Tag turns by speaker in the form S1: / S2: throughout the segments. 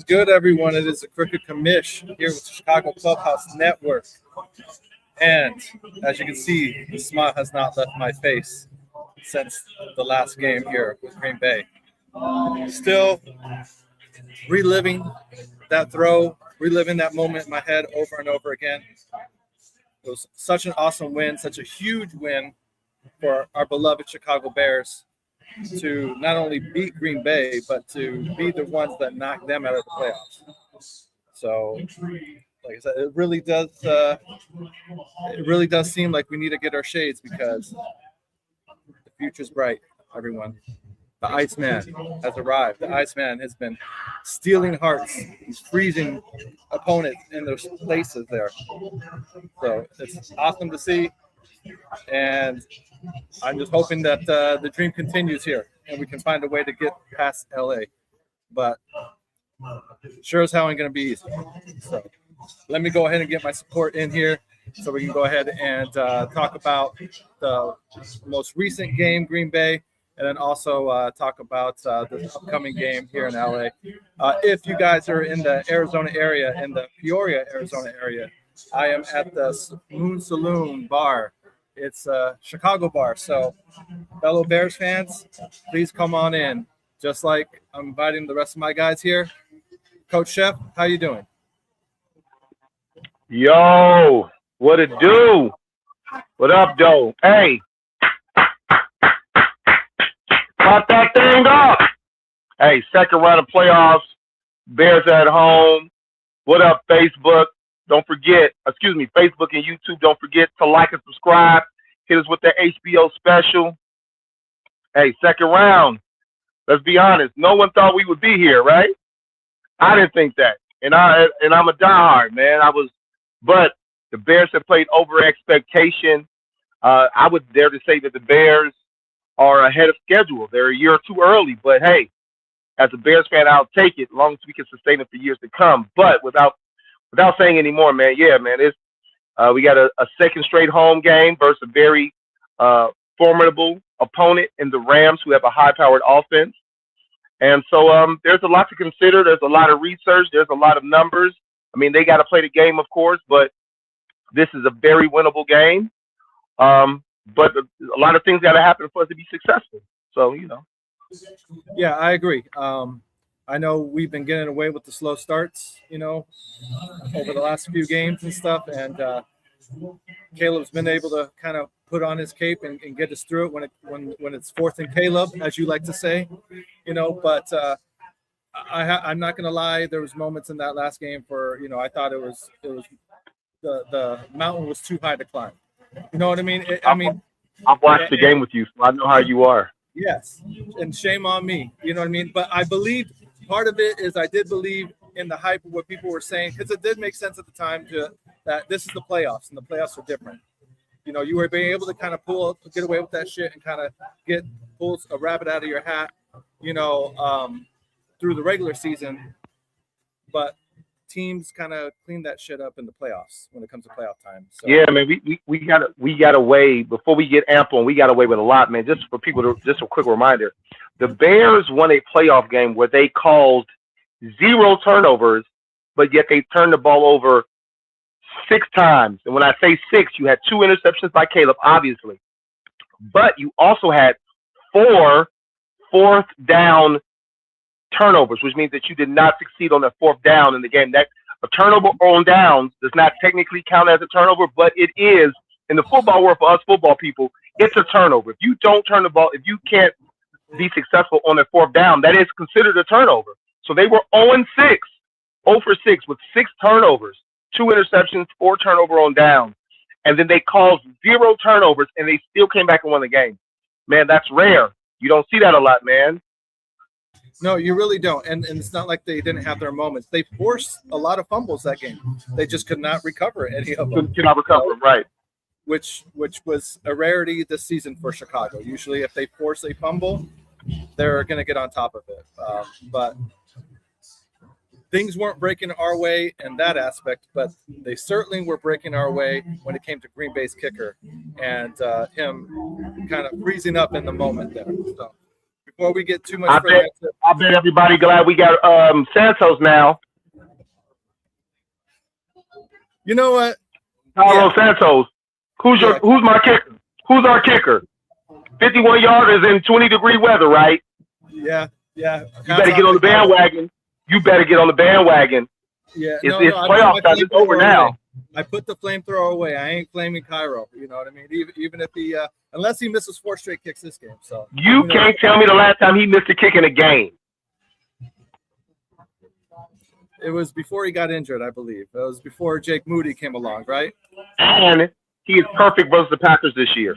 S1: good, everyone? It is the Cricket Commish here with the Chicago Clubhouse Network. And as you can see, the smile has not left my face since the last game here with Green Bay. Still reliving that throw, reliving that moment in my head over and over again. It was such an awesome win, such a huge win for our beloved Chicago Bears to not only beat Green Bay, but to be the ones that knocked them out of the playoffs. So, like I said, it really does seem like we need to get our shades because the future's bright, everyone. The Iceman has arrived. The Iceman has been stealing hearts. He's freezing opponents in their places there. So it's awesome to see. And I'm just hoping that the dream continues here and we can find a way to get past LA. But sure as hell ain't going to be easy. So let me go ahead and get my support in here so we can go ahead and talk about the most recent game, Green Bay, and then also talk about the upcoming game here in LA. If you guys are in the Arizona area, in the Peoria, Arizona area, I am at the Moon Saloon Bar. It's a Chicago bar. So fellow Bears fans, please come on in. Just like I'm inviting the rest of my guys here. Coach Chef, how you doing?
S2: Yo, what it do? What up, though? Hey, pop that thing up. Hey, second round of playoffs. Bears at home. What up, Facebook? Don't forget, Facebook and YouTube. Don't forget to like and subscribe. Hit us with the HBO special. Hey, second round. Let's be honest. No one thought we would be here, right? I didn't think that, and I'm a diehard, man. But the Bears have played over expectation. I would dare to say that the Bears are ahead of schedule. They're a year or two early, but hey, as a Bears fan, I'll take it as long as we can sustain it for years to come. But without saying any more, man, it's we got a second straight home game versus a very formidable opponent in the Rams, who have a high-powered offense. And so there's a lot to consider. There's a lot of research. There's a lot of numbers. I mean, they got to play the game, of course, but this is a very winnable game. But a lot of things got to happen for us to be successful. So,
S1: Yeah, I agree. I know we've been getting away with the slow starts, over the last few games and stuff. And Caleb's been able to kind of put on his cape and get us through it when it's fourth and Caleb, as you like to say, But I'm not going to lie. There was moments in that last game for, I thought it was the mountain was too high to climb. You know what I mean?
S2: I've watched the game with you, so I know how you are.
S1: Yes, and shame on me. You know what I mean? But I believe part of it is I did believe in the hype of what people were saying, because it did make sense at the time that this is the playoffs, and the playoffs are different. You were being able to kind of get away with that shit and kind of pull a rabbit out of your hat, through the regular season. But teams kind of clean that shit up in the playoffs when it comes to playoff time. So.
S2: Yeah, man, we got away before we get ample, and we got away with a lot, man. Just for people just a quick reminder, the Bears won a playoff game where they caused 0 turnovers, but yet they turned the ball over 6 times. And when I say 6, you had 2 interceptions by Caleb, obviously, but you also had 4 fourth down turnovers, which means that you did not succeed on that 4th down in the game. That a turnover on downs does not technically count as a turnover, but it is in the football world for us football people. It's a turnover. If you don't turn the ball, if you can't be successful on the 4th down, that is considered a turnover. So they were 0 for 6 with 6 turnovers, 2 interceptions, 4 turnover on downs, and then they caused 0 turnovers, and they still came back and won the game. Man, that's rare. You don't see that a lot, man.
S1: No, you really don't. And it's not like they didn't have their moments. They forced a lot of fumbles that game. They just could not recover any of them.
S2: Could not recover them, right.
S1: Which was a rarity this season for Chicago. Usually if they force a fumble, they're going to get on top of it. But things weren't breaking our way in that aspect, but they certainly were breaking our way when it came to Green Bay's kicker and him kind of freezing up in the moment there. So before we get too much further.
S2: I bet everybody glad we got Santos now.
S1: You know what?
S2: Carlos Santos. Who's my kicker? Who's our kicker? 51 yarders in 20-degree weather, right?
S1: Yeah. You
S2: better get on the bandwagon.
S1: Yeah,
S2: it's playoff time. It's over now.
S1: I put the flamethrower away. I ain't flaming Cairo. You know what I mean? Even if he, unless he misses 4 straight kicks this game. So
S2: you can't tell me the last time he missed a kick in a game.
S1: It was before he got injured, I believe. It was before Jake Moody came along, right?
S2: And he is perfect versus the Packers this year.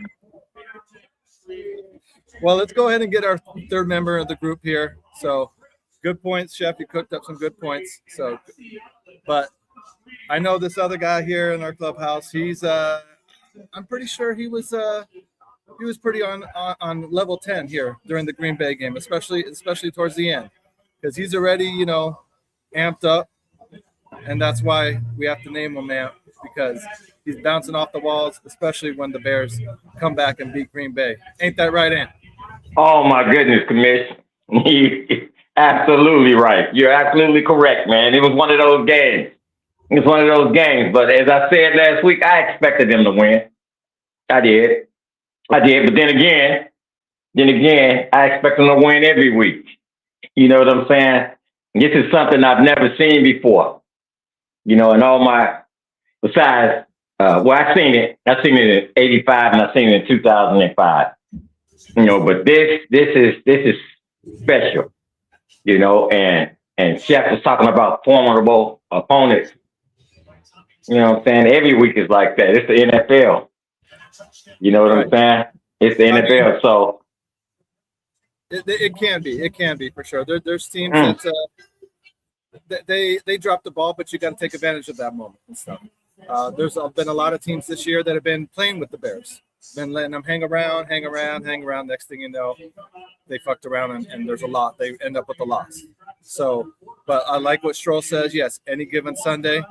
S1: Well, let's go ahead and get our third member of the group here. So, good points, Chef. You cooked up some good points. So, but I know this other guy here in our clubhouse. He's, I'm pretty sure he was pretty on level 10 here during the Green Bay game, especially towards the end, because he's already, amped up, and that's why we have to name him Amp, because he's bouncing off the walls, especially when the Bears come back and beat Green Bay. Ain't that right, Amp?
S3: Oh my goodness, Commish. Absolutely right. You're absolutely correct, man. It was one of those games. But as I said last week, I expected them to win. I did. But then again, I expect them to win every week. You know what I'm saying? This is something I've never seen before. In all my, besides, I've seen it in 85 and I've seen it in 2005. But this is special, and Chef was talking about formidable opponents. You know what I'm saying? Every week is like that. It's the NFL. You know what I'm saying? It's the NFL. So
S1: it can be for sure. There's teams that they drop the ball, but you got to take advantage of that moment and stuff. There's been a lot of teams this year that have been playing with the Bears, been letting them hang around. Next thing you know, they fucked around and there's a lot. They end up with a loss. So, but I like what Stroll says. Yes, any given Sunday,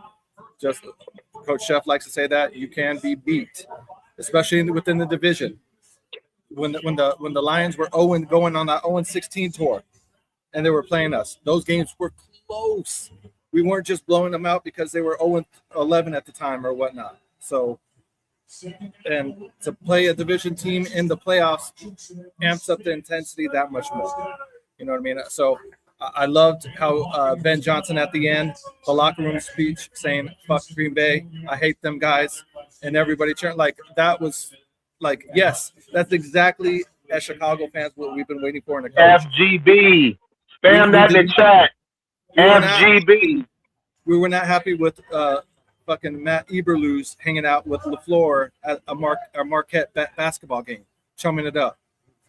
S1: just Coach Chef likes to say that you can be beat, especially within the division. When the Lions were going on that 0-16 tour, and they were playing us, those games were close. We weren't just blowing them out because they were 0-11 at the time or whatnot. So, and to play a division team in the playoffs amps up the intensity that much more. You know what I mean? So I loved how Ben Johnson at the end, the locker room speech saying, "Fuck Green Bay, I hate them guys," and everybody cheering. Like, that was like, yes, that's exactly, as Chicago fans, what we've been waiting for in a coach.
S2: FGB. Spam that in the chat. FGB.
S1: We were not happy with fucking Matt Eberflus hanging out with LaFleur at a Marquette basketball game, chumming it up.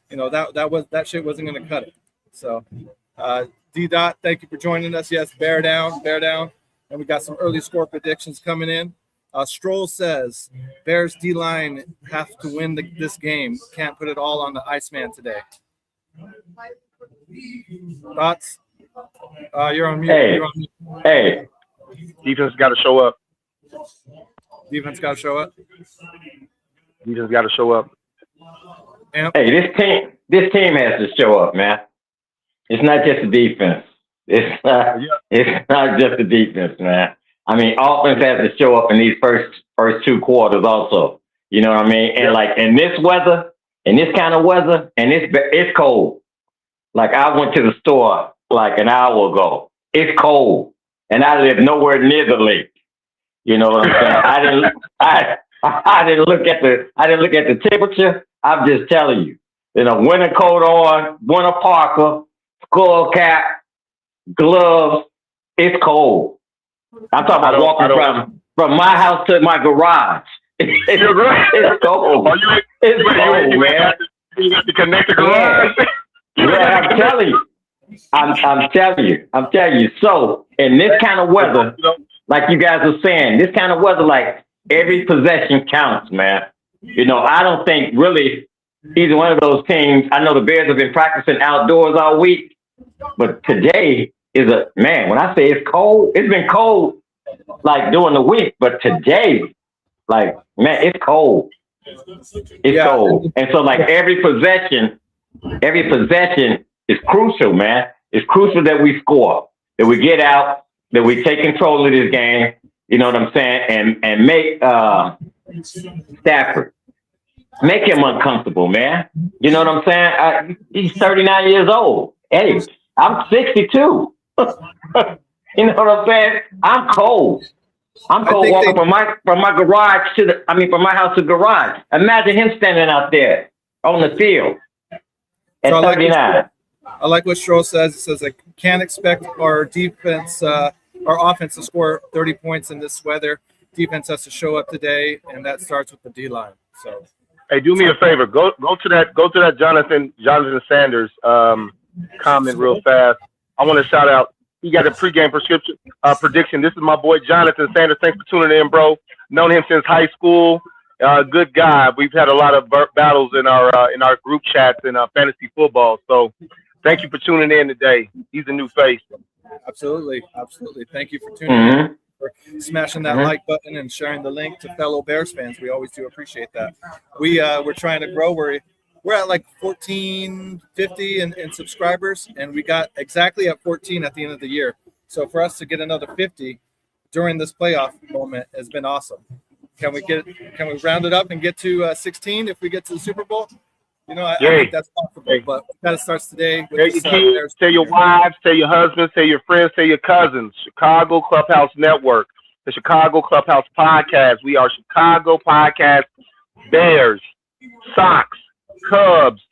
S1: That shit wasn't going to cut it. So, D-Dot, thank you for joining us. Yes, bear down. And we got some early score predictions coming in. Stroll says, Bears D-line have to win this game. Can't put it all on the Iceman today. Thoughts? You're on mute.
S3: Hey.
S2: Defense got to show up.
S1: Defense got to show up.
S3: Hey, this team has to show up, man. It's not just the defense. It's not just the defense, man. I mean, offense has to show up in these first 2 quarters also. You know what I mean? And like in this weather, in this kind of weather, and it's cold. Like, I went to the store like an hour ago. It's cold, and I live nowhere near the lake. You know what I'm saying? I didn't look at the temperature. I'm just telling you. Winter coat on, winter parka, skull cap, gloves. It's cold. I'm talking about walking from my house to my garage. It's cold. It's cold, man.
S2: You got to connect the garage.
S3: Yeah, I'm telling you. So, in this kind of weather, like you guys are saying, this kind of weather, like, every possession counts, man. I don't think really either one of those teams. I know the Bears have been practicing outdoors all week, but today is when I say it's cold, it's been cold like during the week, but today, like, man, it's cold. It's cold. And so, like, every possession Every possession is crucial, man. It's crucial that we score, that we get out, that we take control of this game. You know what I'm saying? And make Stafford, make him uncomfortable, man. You know what I'm saying? He's 39 years old. Hey, I'm 62. You know what I'm saying? I'm cold. I'm cold walking from my garage from my house to garage. Imagine him standing out there on the field at 39.
S1: I like what Stroll says. It says, I can't expect our defense, our offense to score 30 points in this weather. Defense has to show up today, and that starts with the D-line. So,
S2: hey, do me a favor. Go to that Jonathan Sanders comment real fast. I want to shout out. He got a pregame prediction. This is my boy Jonathan Sanders. Thanks for tuning in, bro. Known him since high school. Good guy. We've had a lot of battles in our group chats in fantasy football. So, thank you for tuning in today. He's a new face.
S1: Absolutely. Thank you for tuning in, for smashing that like button and sharing the link to fellow Bears fans. We always do appreciate that. We're trying to grow. We're at like 1450 in subscribers, and we got exactly at 14 at the end of the year. So for us to get another 50 during this playoff moment has been awesome. Can we round it up and get to 16 if we get to the Super Bowl? You know, I think that's possible, but that starts today.
S2: Tell your kids, tell your wives, tell your husbands, tell your friends, tell your cousins. Chicago Clubhouse Network, the Chicago Clubhouse Podcast. We are Chicago Podcast Bears, Sox, Cubs,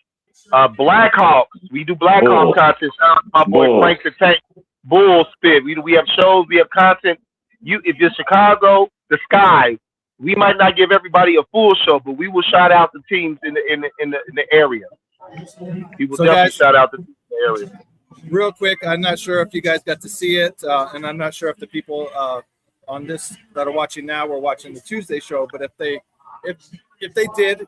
S2: Blackhawks. We do Blackhawks content. Shout out to my boy Frank the Tank. Bull Spit. We have shows. We have content. If you're Chicago, the Sky. We might not give everybody a full show, but we will shout out the teams in the area. We will definitely shout out the teams in the area.
S1: Real quick, I'm not sure if you guys got to see it, and I'm not sure if the people on this that are watching now were watching the Tuesday show. But if they did,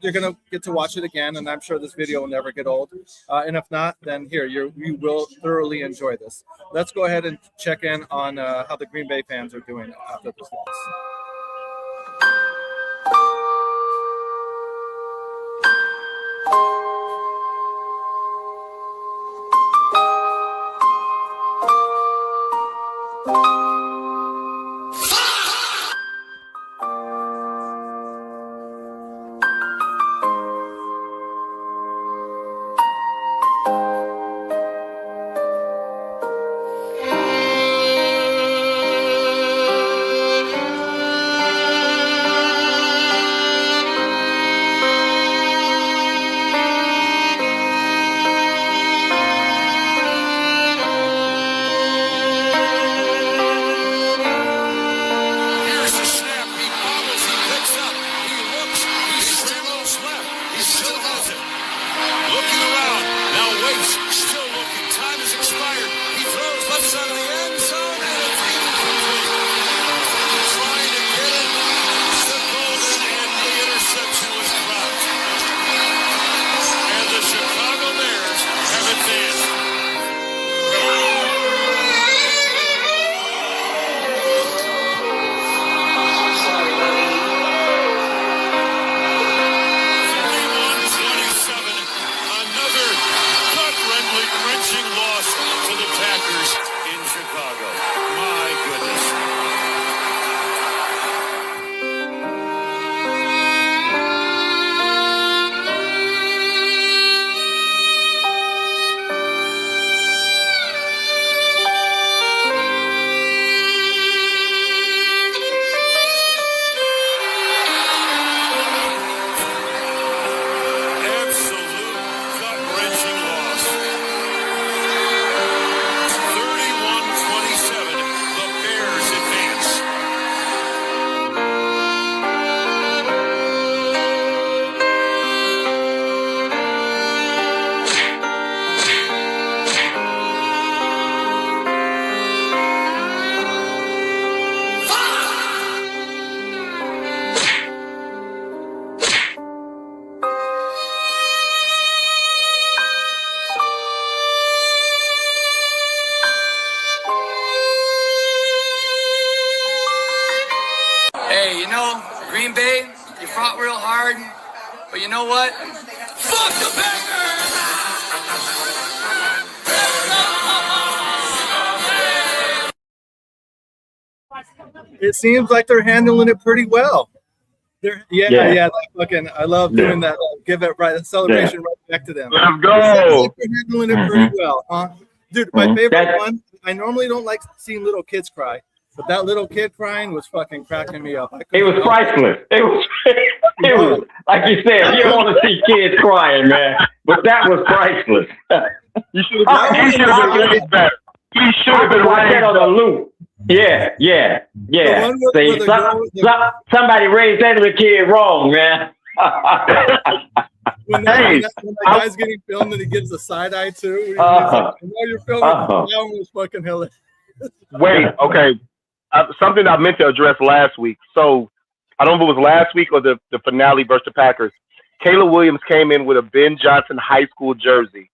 S1: you're gonna get to watch it again, and I'm sure this video will never get old. And if not, then you will thoroughly enjoy this. Let's go ahead and check in on how the Green Bay fans are doing after this loss.
S4: Green Bay, you fought real hard, but you know what? Fuck the Packers!
S1: It seems like they're handling it pretty well. Yeah. I love doing that. Give it right, celebration right back to them.
S2: Let's go.
S1: It seems like they're handling it pretty well, huh? Dude, my favorite one. I normally don't like seeing little kids cry, but that little kid crying was fucking cracking me up.
S3: It was priceless. It was like you said. You don't want to see kids crying, man, but that was priceless.
S2: You should have been raised better. He should have been raised on the loop. Yeah. See, somebody raised that little kid wrong, man.
S1: when the guy's getting filmed and he gives a side eye too. Like, you're filming, that one was fucking hilarious.
S2: Wait, okay. Something I meant to address last week. So I don't know if it was last week or the finale versus the Packers. Caleb Williams came in with a Ben Johnson high school jersey.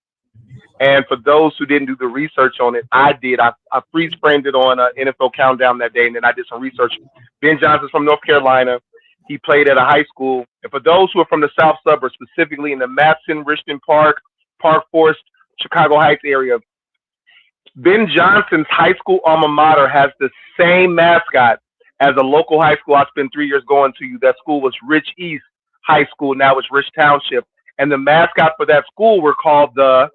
S2: And for those who didn't do the research on it, I did. I freeze framed it on NFL Countdown that day, and then I did some research. Ben Johnson's from North Carolina. He played at a high school. And for those who are from the south suburbs, specifically in the Matson, Richmond Park, Park Forest, Chicago Heights area, Ben Johnson's high school alma mater has the same mascot as a local high school I spent 3 years going to. That school was Rich East High School. Now it's Rich Township. And the mascot for that school were called the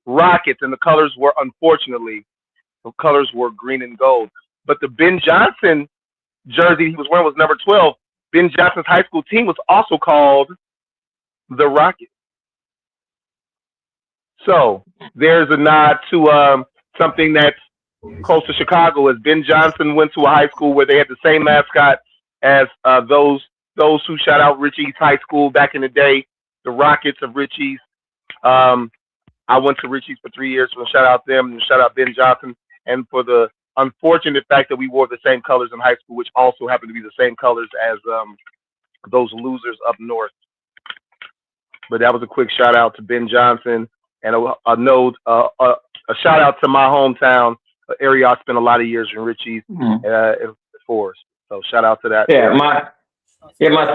S2: Rockets, and the colors were, unfortunately, green and gold. But the Ben Johnson jersey he was wearing was number 12. Ben Johnson's high school team was also called the Rockets. So there's a nod to something that's close to Chicago, as Ben Johnson went to a high school where they had the same mascot as those who shout out Rich East High School back in the day, the Rockets of Rich East. I went to Rich East for 3 years, so shout out them and shout out Ben Johnson. And for the unfortunate fact that we wore the same colors in high school, which also happened to be the same colors as those losers up north. But that was a quick shout out to Ben Johnson, and a note, a shout out to my hometown area. I spent a lot of years in Rich East, Forest. So shout out to that.
S3: Yeah, my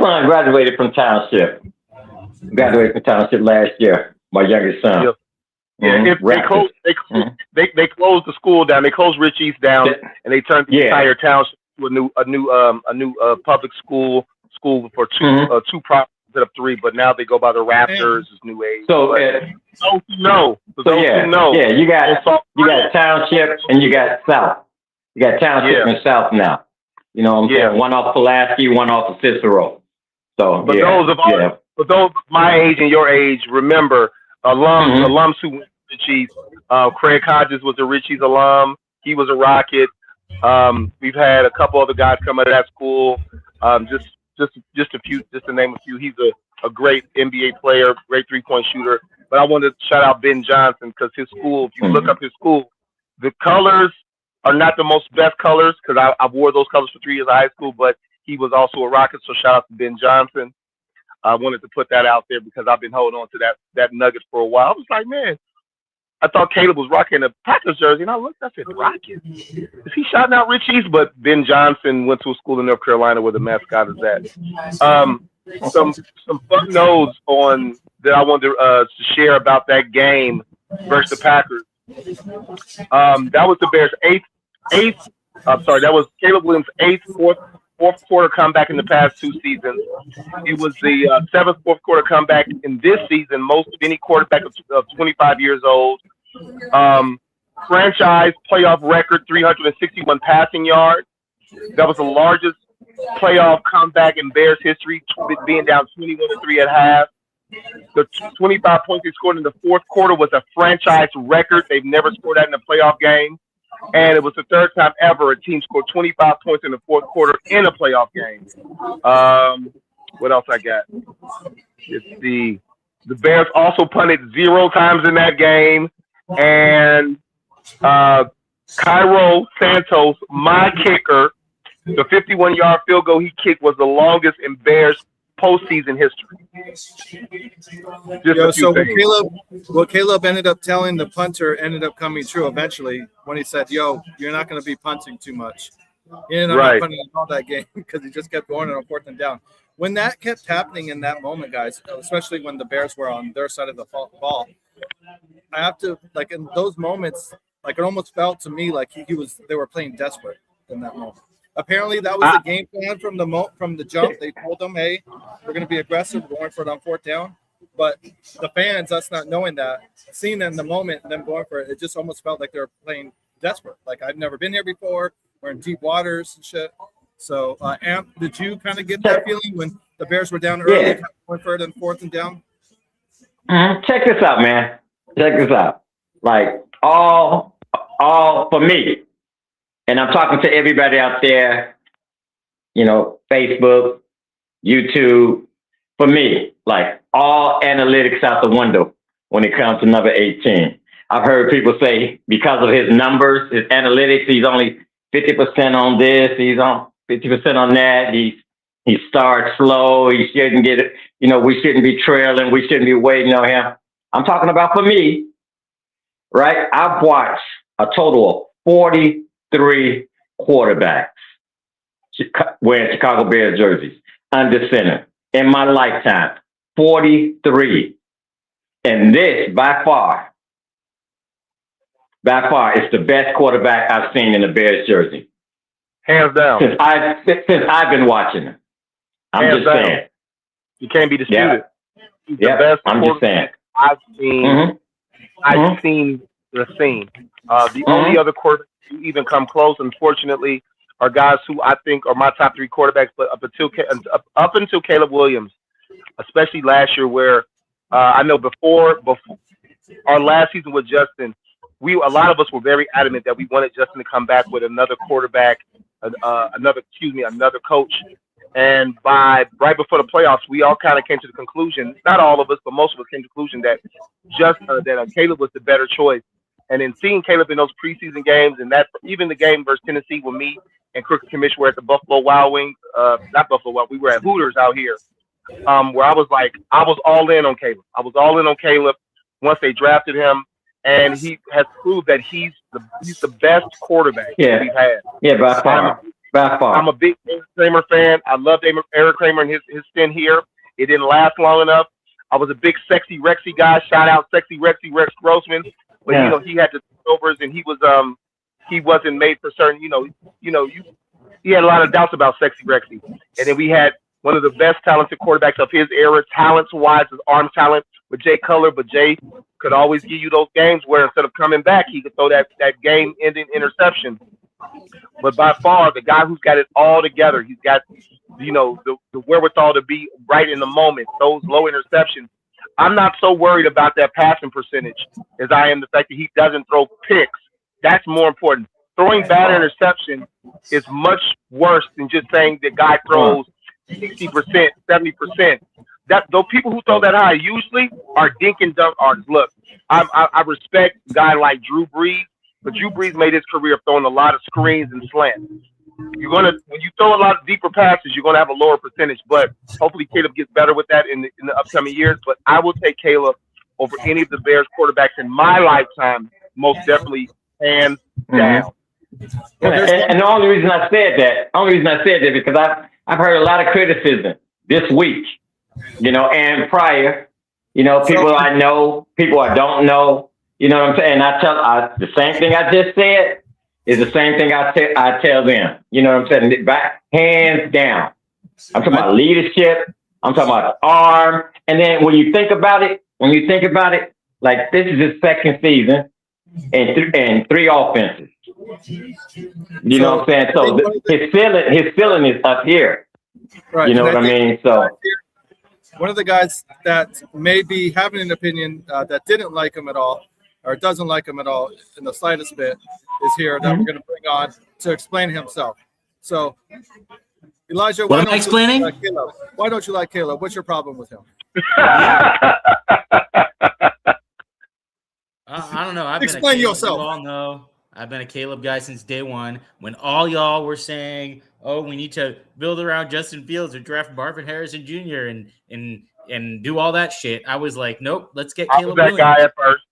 S3: son graduated from Township. Last year. My youngest son.
S2: Yep. Yeah, if they closed the school down. They closed Rich East down, and they turned the entire township to a new public school for two properties instead of three. But now they go by the Raptors as New Age.
S3: So
S2: those who know,
S3: you got Township and you got South. You got Township and South now. You know what I'm saying? One off Pulaski, one off of Cicero. So,
S2: but those my age and your age, remember. Alums who went to Rich East. Craig Hodges was a Rich East alum. He was a Rocket. We've had a couple other guys come out of that school. Just a few, just to name a few. He's a great NBA player, great 3-point shooter. But I wanted to shout out Ben Johnson because his school, if you look up his school, the colors are not the most best colors because I wore those colors for 3 years of high school, but he was also a Rocket. So shout out to Ben Johnson. I wanted to put that out there because I've been holding on to that nugget for a while. I was like, man, I thought Caleb was rocking a Packers jersey, and I looked, I said, Rocket? Is he shouting out Rich East? But Ben Johnson went to a school in North Carolina where the mascot is at. Some fun notes on that I wanted to share about that game versus the Packers. That was the Bears' that was Caleb Williams' fourth quarter comeback in the past 2 seasons. It was the 7th fourth quarter comeback in this season, most of any quarterback of 25 years old. Franchise playoff record, 361 passing yards. That was the largest playoff comeback in Bears history, being down 21-3 at half. The 25 points they scored in the fourth quarter was a franchise record. They've never scored that in a playoff game. And it was the third time ever a team scored 25 points in the fourth quarter in a playoff game. What else I got? The Bears also punted 0 times in that game. And Cairo Santos, my kicker, the 51-yard field goal he kicked was the longest in Bears postseason history.
S1: So what Caleb ended up telling the punter ended up coming true eventually when he said, "Yo, you're not going to be punting too much." He ended up not punting all that game because he just kept going on 4th and down. When that kept happening in that moment, guys, especially when the Bears were on their side of the ball, I have to, like, in those moments, like, it almost felt to me like they were playing desperate in that moment. Apparently, that was the game plan from the jump. They told them, "Hey, we're going to be aggressive, going for it on 4th down." But the fans, us not knowing that, seeing in the moment, them going for it, it just almost felt like they were playing desperate. Like, I've never been here before. We're in deep waters and shit. So, Amp, did you kind of get that feeling when the Bears were down early, kind of going for it on 4th and down?
S3: Check this out, man. Check this out. Like, all for me, and I'm talking to everybody out there, Facebook, YouTube. For me, like, all analytics out the window when it comes to number 18. I've heard people say because of his numbers, his analytics, he's only 50% on this, he's on 50% on that. He starts slow. He shouldn't get it. We shouldn't be trailing. We shouldn't be waiting on him. I'm talking about for me, right? I've watched a total of 43 quarterbacks wearing Chicago Bears jerseys under center in my lifetime. 43. And this, by far, is the best quarterback I've seen in the Bears jersey.
S2: Hands down.
S3: Since I've been watching him. I'm just saying.
S2: You can't be disputed. He's the best
S3: I'm just saying.
S2: I've seen. I've seen the scene. The only other quarterbacks who even come close, unfortunately, are guys who I think are my top 3 quarterbacks, but up until Caleb Williams, especially last year, where I know before our last season with Justin, a lot of us were very adamant that we wanted Justin to come back with another quarterback, another coach. And right before the playoffs, we all kind of came to the conclusion, not all of us, but most of us came to the conclusion that Caleb was the better choice. And in seeing Caleb in those preseason games, and that even the game versus Tennessee when me and Crooked Commish were at the Buffalo Wild Wings, not Buffalo Wild, we were at Hooters out here, where I was all in on Caleb. I was all in on Caleb once they drafted him, and he has proved that he's the best quarterback we've had.
S3: Yeah, by far.
S2: I'm a big Eric Kramer fan. I loved Eric Kramer and his stint here. It didn't last long enough. I was a big Sexy Rexy guy. Shout out Sexy Rexy, Rex Grossman. But he had the turnovers, and he wasn't made for certain. He had a lot of doubts about Sexy Rexy. And then we had one of the best talented quarterbacks of his era, talent-wise, his arm talent with Jay Cutler. But Jay could always give you those games where instead of coming back, he could throw that game-ending interception. But by far, the guy who's got it all together, he's got, the wherewithal to be right in the moment, those low interceptions. I'm not so worried about that passing percentage as I am the fact that he doesn't throw picks. That's more important. Throwing bad interception is much worse than just saying the guy throws 60%, 70%. Those people who throw that high usually are dink and dunk artists. Look, I respect a guy like Drew Brees, but Drew Brees made his career throwing a lot of screens and slants. When you throw a lot of deeper passes, you're gonna have a lower percentage. But hopefully Caleb gets better with that in the upcoming years. But I will take Caleb over any of the Bears quarterbacks in my lifetime, most definitely, hands down.
S3: And the only reason I said that, because I've heard a lot of criticism this week, and prior, people I know, people I don't know, you know what I'm saying? The same thing I just said is the same thing I tell them. You know what I'm saying? Back, hands down. I'm talking about leadership. I'm talking about arm. And then when you think about it, like this is his second season and 3 offenses. You know what I'm saying? So his feeling is up here.
S1: Right.
S3: You know what I mean? So
S1: one of the guys that may be having an opinion that didn't like him at all, or doesn't like him at all in the slightest bit, is here that we're going to bring on to explain himself. So, Elijah,
S4: what am I explaining?
S1: Why don't you like Caleb? What's your problem with him?
S4: I don't know.
S1: Explain yourself.
S4: You all know I've been a Caleb guy since day one. When all y'all were saying, "Oh, we need to build around Justin Fields or draft Marvin Harrison Jr. and do all that shit," I was like, "Nope, let's get Caleb
S2: Williams." I was that guy at first.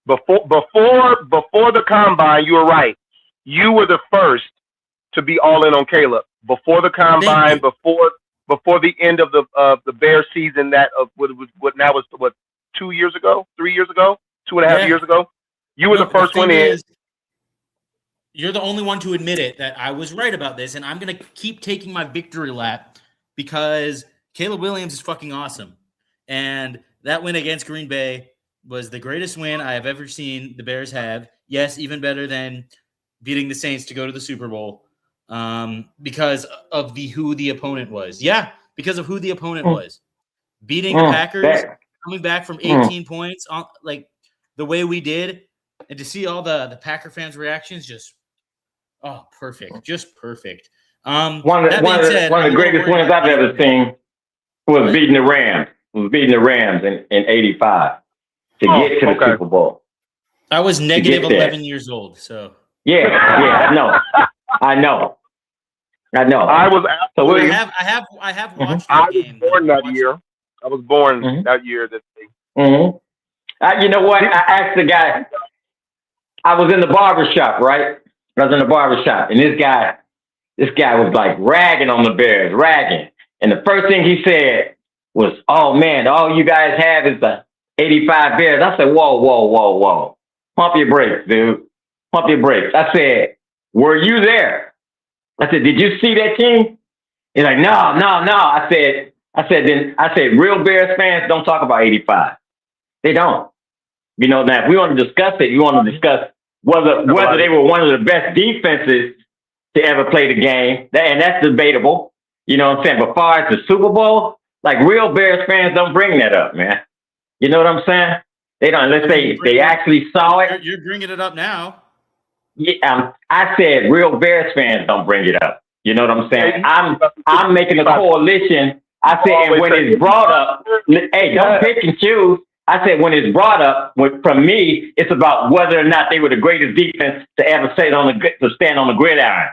S2: Before the combine, you were right. You were the first to be all in on Caleb. Before the combine, before the end of the Bears season, that of what now was 2 years ago, 3 years ago. 2.5 years ago. You were the first one in.
S4: You're the only one to admit it that I was right about this, and I'm going to keep taking my victory lap because Caleb Williams is fucking awesome. And that win against Green Bay was the greatest win I have ever seen the Bears have. Yes, even better than beating the Saints to go to the Super Bowl because of who the opponent was. Yeah, because of who the opponent was. Beating the Packers, coming back from 18 points, like the way we did, and to see all the Packer fans' reactions, just perfect, just perfect.
S3: One of the greatest wins I've ever seen was beating the Rams. Beating the Rams in '85 to get to the Super Bowl.
S4: I was negative 11 years old, so
S3: yeah, I know.
S2: I was.
S3: So
S4: I have watched that game.
S2: I was born that year. I was born that year.
S3: You know what? I asked the guy. I was in the barbershop, right? I was in the barbershop, and this guy was like ragging on the Bears, ragging. And the first thing he said was, "Oh man, all you guys have is the '85 Bears." I said, "Whoa. Pump your brakes, dude. Pump your brakes." I said, "Were you there?" I said, "Did you see that team?" He's like, No. I said, real Bears fans don't talk about '85. They don't. You know, now if we want to discuss it, you want to discuss whether they were one of the best defenses to ever play the game, and that's debatable. You know what I'm saying? But as far as the Super Bowl, like real Bears fans don't bring that up, man. You know what I'm saying? They don't, unless they actually saw it.
S4: You're bringing it up now.
S3: Yeah, I said real Bears fans don't bring it up. You know what I'm saying? I'm making a coalition. I said, and when it's brought up, hey, don't pick and choose. I said, when it's brought up, from me, it's about whether or not they were the greatest defense to ever stand on the gridiron.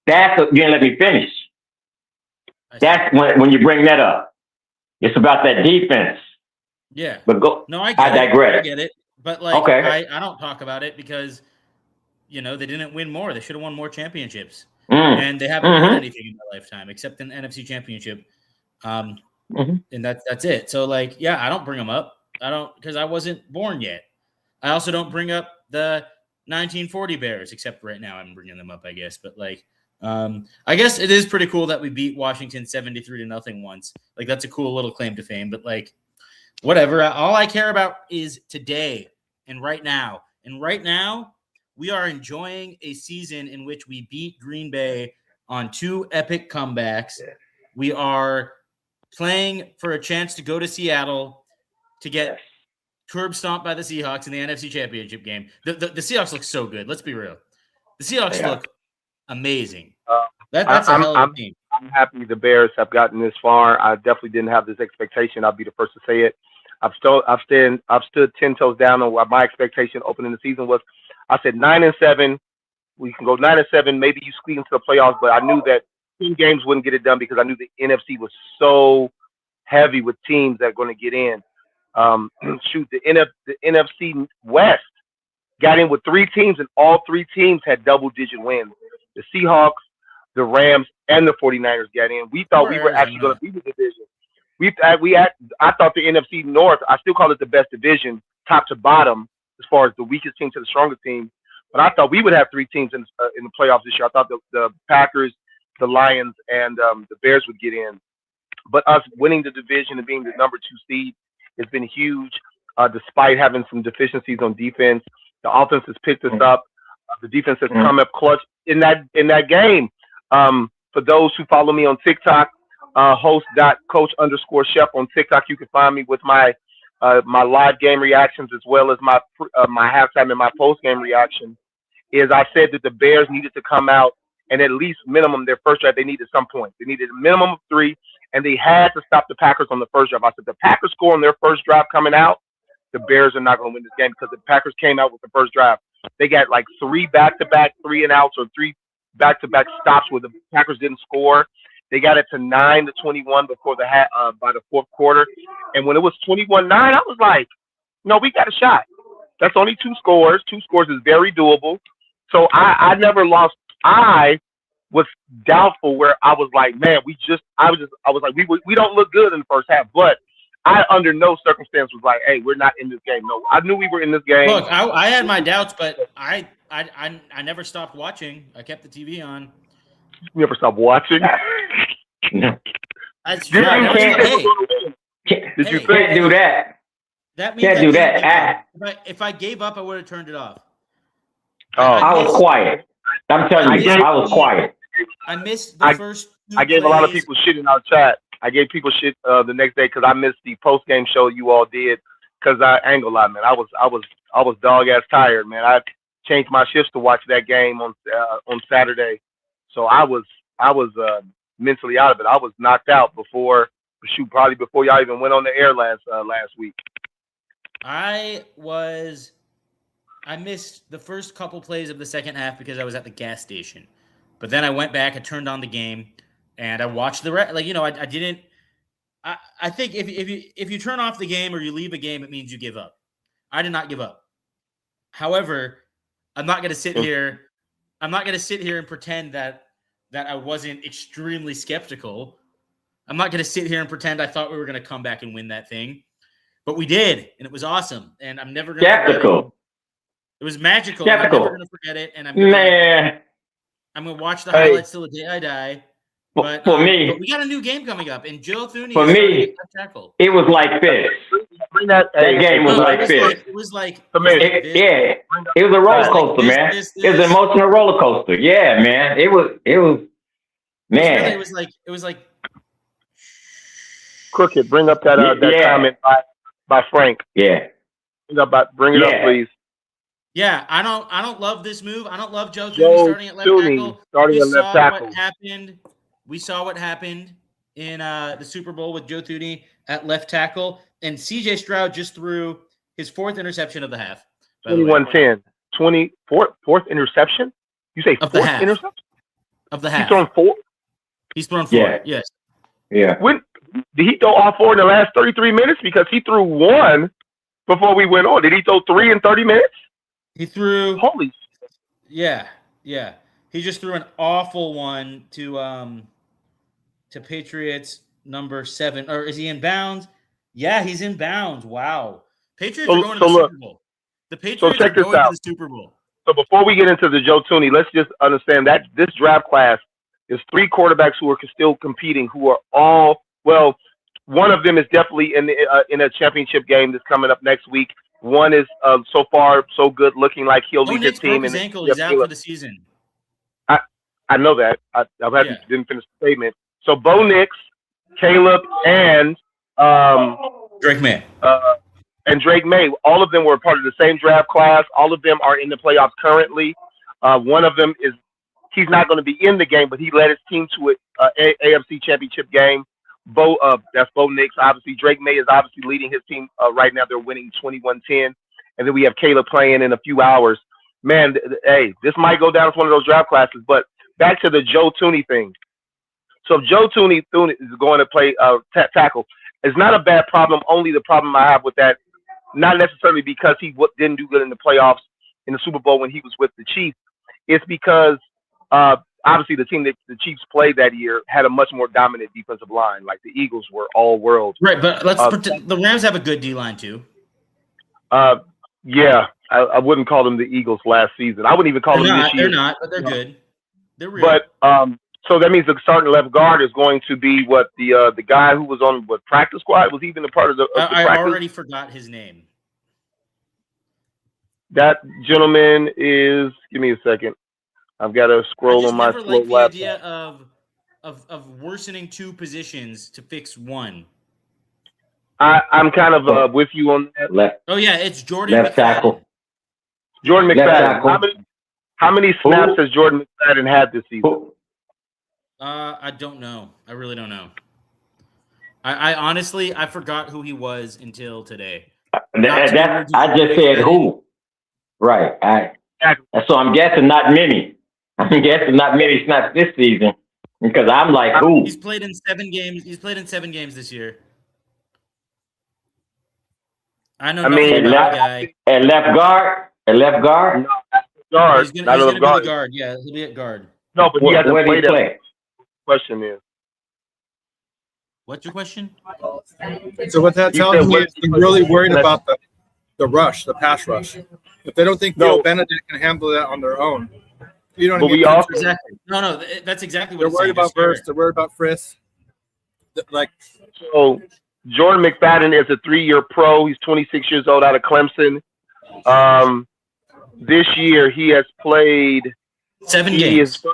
S3: You didn't let me finish. That's when you bring that up. It's about that defense.
S4: Yeah.
S3: But go.
S4: No, I
S3: digress.
S4: I get it. But like, okay. I don't talk about it because, you know, they didn't win more. They should have won more championships. And they haven't won anything in their lifetime except an NFC championship. And that's it. So like, yeah, I don't bring them up. I don't, because I wasn't born yet. I also don't bring up the 1940 Bears, except right now I'm bringing them up, I guess. But like, I guess it is pretty cool that we beat Washington 73-0 once. Like, that's a cool little claim to fame. But like, whatever. All I care about is today and right now. And right now, we are enjoying a season in which we beat Green Bay on 2 epic comebacks. We are playing for a chance to go to Seattle to get curb stomped by the Seahawks in the NFC Championship game. The Seahawks look so good. Let's be real. The Seahawks look amazing. That's a hell of a team.
S2: I'm happy the Bears have gotten this far. I definitely didn't have this expectation. I'll be the first to say it. I've stood 10 toes down on what my expectation opening the season was. I said 9-7. We can go 9-7. Maybe you squeeze into the playoffs, but I knew that 10 games wouldn't get it done because I knew the NFC was so heavy with teams that are going to get in. The NFC West got in with 3 teams, and all 3 teams had double-digit wins. The Seahawks, the Rams, and the 49ers got in. We thought we were actually going to be the division. I thought the NFC North, I still call it the best division, top to bottom, as far as the weakest team to the strongest team. But I thought we would have 3 teams in the playoffs this year. I thought the Packers, the Lions, and the Bears would get in. But us winning the division and being the number 2 seed has been huge, despite having some deficiencies on defense. The offense has picked us up. The defense has come up clutch in that game. For those who follow me on TikTok, host.coach_chef on TikTok, you can find me with my live game reactions as well as my halftime and my post game reaction. Is I said that the Bears needed to come out and at least minimum their first drive, they needed some points. They needed a minimum of 3, and they had to stop the Packers on the first drive. I said the Packers score on their first drive coming out, the Bears are not going to win this game because the Packers came out with the first drive. They got like 3 back-to-back 3-and-outs or 3 back-to-back stops where the Packers didn't score. They got it to 9-21 before by the fourth quarter. And when it was 21-9, I was like, no, we got a shot. That's only 2 scores. 2 scores is very doable. So I never lost. I was doubtful where I was like, man, we don't look good in the first half. But I under no circumstance was like, hey, we're not in this game. No, I knew we were in this game.
S4: Look, I had my doubts, but I never stopped watching. I kept the TV on.
S2: You never stopped watching.
S4: That's true. I never stopped.
S2: Did you
S3: Can't do that?
S4: That means
S3: Can't do that.
S4: If I gave up, I would have turned it off.
S3: I was quiet. I'm telling you, I was quiet.
S4: I missed the first.
S2: I gave a lot of people shit in our chat. I gave people shit the next day because I missed the post game show you all did. Because I ain't gonna lie, man, I was dog ass tired, man. I changed my shifts to watch that game on Saturday, so I was mentally out of it. I was knocked out probably before y'all even went on the air last week.
S4: I missed the first couple plays of the second half because I was at the gas station, but then I went back, I turned on the game, and I watched the rest. Like, you know, I didn't. I think if you turn off the game or you leave a game, it means you give up. I did not give up. However, I'm not going to sit here. I'm not going to sit here and pretend that I wasn't extremely skeptical. I'm not going to sit here and pretend I thought we were going to come back and win that thing, but we did, and it was awesome. And I'm never going to forget it. It was magical. I'm never going to forget it. And I'm going to watch the highlights till the day I die. But
S3: for me,
S4: but we got a new game coming up, and Joe Thuney.
S3: For me, it was like this. That game was like this.
S4: It was like
S3: it was a roller coaster, man. It was an emotional roller coaster. Yeah, man. It was man.
S4: It was like
S2: Crooked. Bring up that comment by Frank.
S3: Yeah.
S2: Bring it up, please.
S4: Yeah, I don't love this move. I don't love Joe Thuney starting at left tackle. We saw what happened in the Super Bowl with Joe Thuney at left tackle, and CJ Stroud just threw his fourth interception of the half.
S2: 21-10. 24th interception? You say fourth interception?
S4: Of the half.
S2: He's thrown four?
S4: He's thrown four, yes.
S3: Yeah.
S2: When did he throw all four in the last 33 minutes? Because he threw one before we went on. Did he throw 3 in 30 minutes?
S4: He threw.
S2: Holy.
S4: Yeah. He just threw an awful one to Patriots number 7. Or is he in bounds? Yeah, he's in bounds. Wow. Patriots are going to the Super Bowl. The Patriots are going to the Super Bowl.
S2: So before we get into the Joe Thuney, let's just understand that this draft class is 3 quarterbacks who are still competing, who are all, well, one of them is definitely in a championship game that's coming up next week. One is so far so good, looking like he'll lead his team.
S4: His ankle. He's out for the season.
S2: I know that. Didn't finish the statement. So Bo Nix, Caleb, and
S4: Drake May.
S2: Drake May, all of them were part of the same draft class. All of them are in the playoffs currently. One of them he's not going to be in the game, but he led his team to an AFC Championship game. That's Bo Nix, obviously. Drake May is obviously leading his team right now. They're winning 21-10. And then we have Caleb playing in a few hours. Man, hey, this might go down as one of those draft classes, but back to the Joe Thuney thing. So if Joe Thuney is going to play tackle, it's not a bad problem. Only the problem I have with that, not necessarily because he didn't do good in the playoffs in the Super Bowl when he was with the Chiefs. It's because obviously the team that the Chiefs played that year had a much more dominant defensive line. Like the Eagles were all world.
S4: Right, but the Rams have a good D-line too.
S2: Yeah, I wouldn't call them the Eagles last season. I wouldn't even call them this year.
S4: They're not, but they're good. They're real.
S2: But so that means the starting left guard is going to be what the guy who was on practice squad was even a part of the.
S4: I
S2: practice?
S4: Already forgot his name.
S2: That gentleman is. Give me a second. I've got to scroll on my slow laptop.
S4: The idea of worsening 2 positions to fix 1.
S2: I'm kind of with you on that.
S4: It's Jordan
S3: left tackle.
S2: Jordan McFadden. How many snaps has Jordan McFadden had this season?
S4: I don't know. I really don't know. I honestly forgot who he was until today.
S3: I just said who. Right. So I'm guessing not many. I'm guessing not many snaps this season because I'm like who.
S4: He's played in 7 games. He's played in 7 games this year. I know. Left guy.
S3: At left guard.
S2: No, guard.
S4: He's going to be the guard. Yeah, he'll be at guard.
S2: No, but he hasn't played.
S3: Play?
S2: Question is,
S4: What's your question?
S1: So what that
S2: You
S1: tells
S2: said
S1: me
S2: what-
S1: is they're really worried about the rush, the pass rush. If they don't think Theo Benedict can handle that on their own, you know what
S2: But
S1: I mean?
S2: we also
S4: Exactly. No, that's exactly what
S1: They're
S4: it's
S1: worried
S4: saying.
S1: about Verse. They're worried about Friss. Like,
S2: so Jordan McFadden is a 3-year pro. He's 26 years old out of Clemson. This year he has played
S4: 7 games.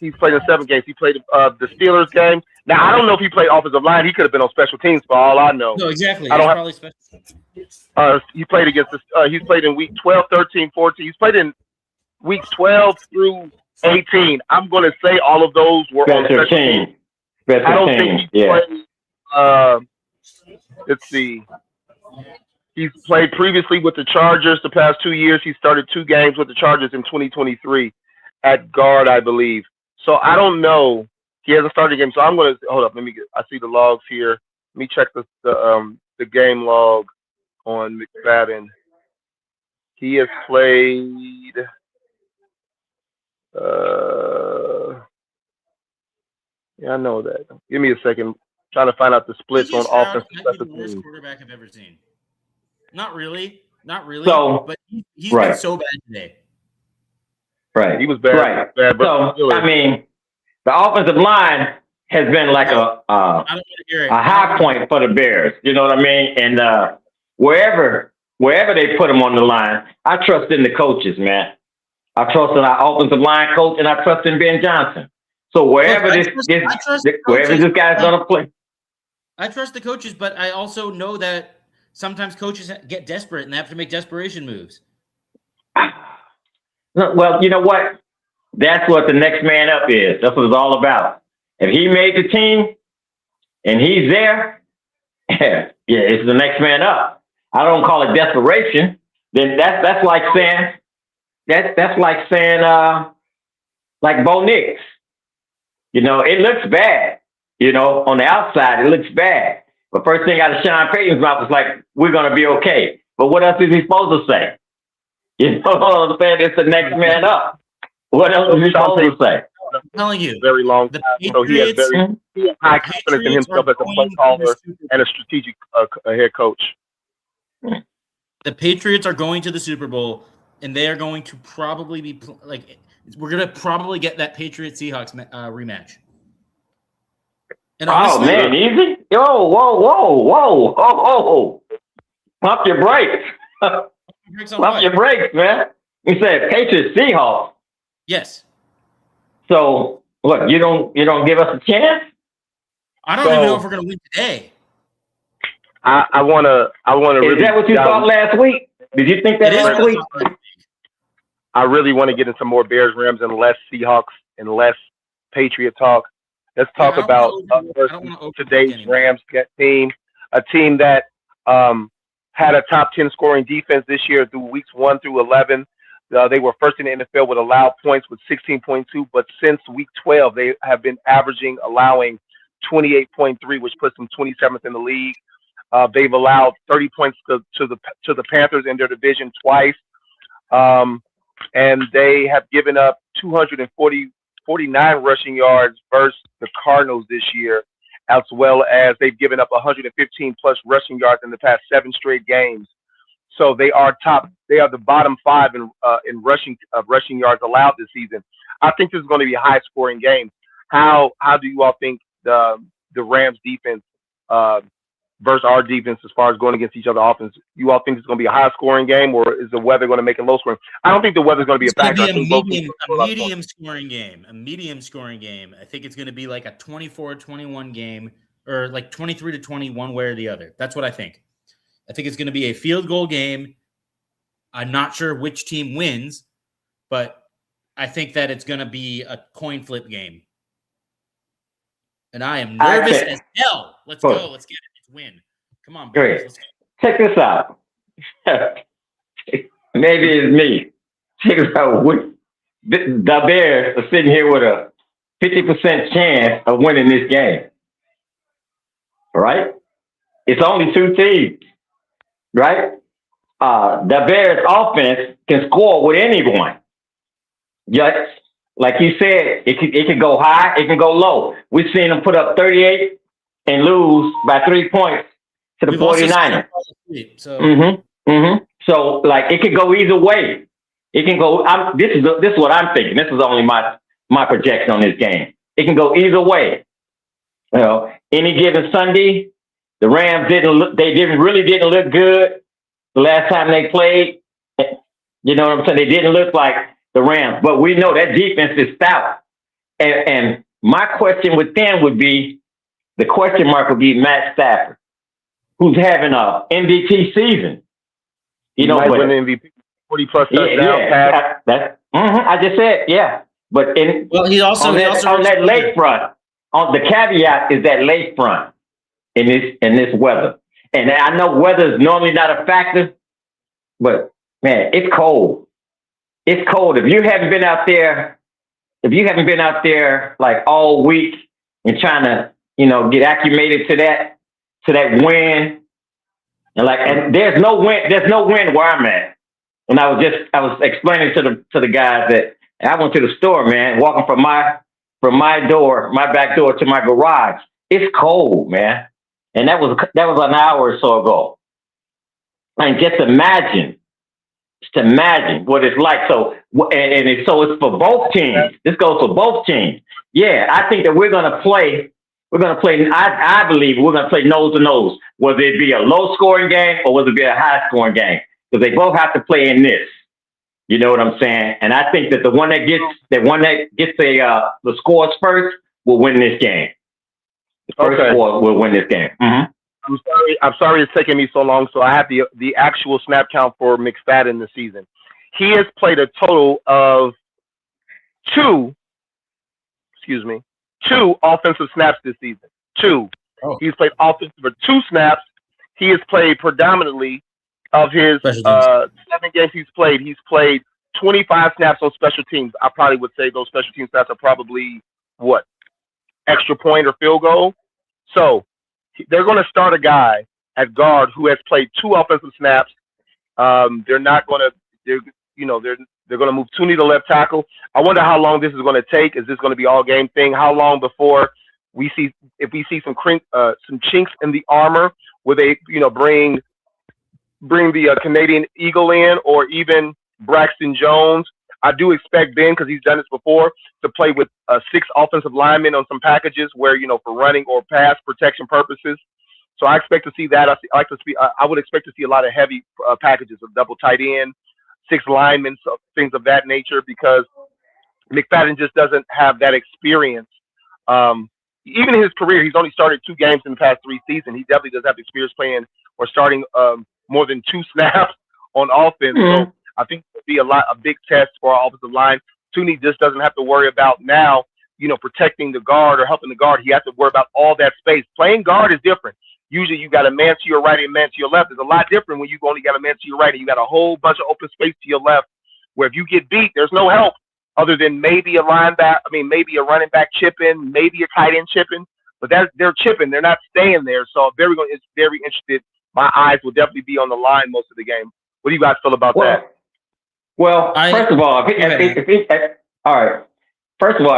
S2: He's played in 7 games. He played the Steelers game. Now I don't know if he played offensive line. He could have been on special teams for all I know.
S4: No, exactly.
S2: I don't have,
S4: probably special.
S2: he played against the. He's played in week 12, 13, 14. He's played in weeks 12 through 18. I'm going to say all of those were on special teams. I don't think he played. Let's see. He's played previously with the Chargers the past 2 years. He started 2 games with the Chargers in 2023 at guard, I believe. So I don't know. He hasn't started a game. So I'm going to hold up. I see the logs here. Let me check the game log on McFadden. He has played. Yeah, I know that. Give me a second. Trying to find out the splits on offense.
S4: Might be the worst quarterback I've ever seen. Not really.
S3: So,
S4: but he's been so bad today.
S3: Right.
S2: He was bad.
S3: Right.
S2: Bad, but
S3: so, I mean, the offensive line has been like a high point for the Bears. You know what I mean? And wherever they put them on the line, I trust in the coaches, man. I trust in our offensive line coach, and I trust in Ben Johnson. So wherever this guy's gonna play,
S4: I trust the coaches, but I also know that sometimes coaches get desperate and they have to make desperation moves.
S3: Well, you know what? That's what the next man up is. That's what it's all about. If he made the team and he's there, yeah, it's the next man up. I don't call it desperation. Then that's like saying like Bo Nix. You know, it looks bad. You know, on the outside, it looks bad. But first thing out of Sean Payton's mouth was like, we're going to be okay. But what else is he supposed to say? You know what I'm saying? It's the next man up. What else is he supposed to say?
S4: I'm telling you.
S2: Very long time. So he has very high confidence in himself as a play caller and a strategic head coach.
S4: The Patriots are going to the Super Bowl, and they are going to probably be we're going to probably get that Patriots-Seahawks rematch. And honestly,
S3: man, easy. Whoa. Pump your brakes. Pump your brakes, man. You said Patriots Seahawks.
S4: Yes.
S3: So what, you don't give us a chance?
S4: I don't even know if we're gonna win today.
S2: I wanna
S3: Is that what you thought last week? Did you think that last week?
S2: I really want to get into more Bears Rams and less Seahawks and less Patriot talk. Let's talk about today's Rams team, a team that had a top 10 scoring defense this year through weeks 1 through 11. They were first in the NFL with allowed points with 16.2, but since week 12, they have been allowing 28.3, which puts them 27th in the league. They've allowed 30 points to the Panthers in their division twice, and they have given up 249 rushing yards versus the Cardinals this year, as well as they've given up 115 plus rushing yards in the past 7 straight games. So they are the bottom 5 in rushing yards allowed this season. I think this is going to be a high scoring game. How do you all think the Rams defense versus our defense as far as going against each other offense? You all think it's going to be a high scoring game, or is the weather going to make it low scoring? I don't think the weather's going to be a factor.
S4: A medium scoring game. I think it's going to be like a 24-21 game, or like 23-21, one way or the other. That's what I think. I think it's going to be a field goal game. I'm not sure which team wins, but I think that it's going to be a coin flip game. And I am nervous as hell. Let's go. Let's get it. Let's win. Come on, Bears. Let's go.
S3: Check this out. Maybe it's me. Check this out. The Bears are sitting here with a 50% chance of winning this game. All right? It's only 2 teams. Right? The Bears offense can score with anyone. Just like you said, it can go high, it can go low. We've seen them put up 38, and lose by 3 points to the
S4: We've also
S3: 49ers.
S4: So
S3: So like it could go either way. It can go. This is what I'm thinking. This is only my projection on this game. It can go either way. You know, any given Sunday, the Rams really didn't look good the last time they played. You know what I'm saying? They didn't look like the Rams, but we know that defense is stout. And my question with them would be, the question mark would be Matt Stafford, who's having a MVP season. You know,
S2: might win the MVP, 40+ touchdown pass.
S3: I just said, yeah. But
S4: he also
S3: on that lake front, on the caveat is that lake front in this weather. And I know weather is normally not a factor, but man, it's cold. It's cold. If you haven't been out there like all week and trying to, get acclimated to that wind, and there's no wind where I'm at. And I was explaining to the guys that I went to the store, man, walking from my back door to my garage. It's cold, man. And that was an hour or so ago. And just imagine what it's like. So, it's for both teams. This goes for both teams. Yeah, I think that we're going to play. I believe we're going to play nose to nose, whether it be a low scoring game or whether it be a high scoring game, because they both have to play in this. You know what I'm saying? And I think that the one that gets the scores first will win this game. The first score will win this game. Mm-hmm.
S2: I'm sorry it's taking me so long. So I have the actual snap count for McFadden this season. He has played a total of two offensive snaps this season. Two. Oh. He's played offensive for 2 snaps. He has played predominantly of his 7 games he's played 25 snaps on special teams. I probably would say those special team snaps are probably extra point or field goal. So they're going to start a guy at guard who has played 2 offensive snaps. They're going to move Tooney to left tackle. I wonder how long this is going to take. Is this going to be all game thing? How long before we see some chinks in the armor where they bring the Canadian Eagle in, or even Braxton Jones? I do expect Ben, because he's done this before, to play with 6 offensive linemen on some packages where, for running or pass protection purposes. So I expect to see that. I would expect to see a lot of heavy packages of double tight end, 6 linemen, so things of that nature, because McFadden just doesn't have that experience. Even in his career, he's only started 2 games in the past 3 seasons. He definitely does have experience playing or starting more than 2 snaps on offense. Mm-hmm. So I think it'll be a big test for our offensive line. Tooney just doesn't have to worry about now, protecting the guard or helping the guard. He has to worry about all that space. Playing guard is different. Usually you got a man to your right and a man to your left. It's a lot different when you only got a man to your right and you got a whole bunch of open space to your left, where if you get beat, there's no help other than maybe a running back chipping, maybe a tight end chipping, but they're chipping. They're not staying there. So it's very interested. My eyes will definitely be on the line most of the game. What do you guys feel about that?
S3: Well, first of all, if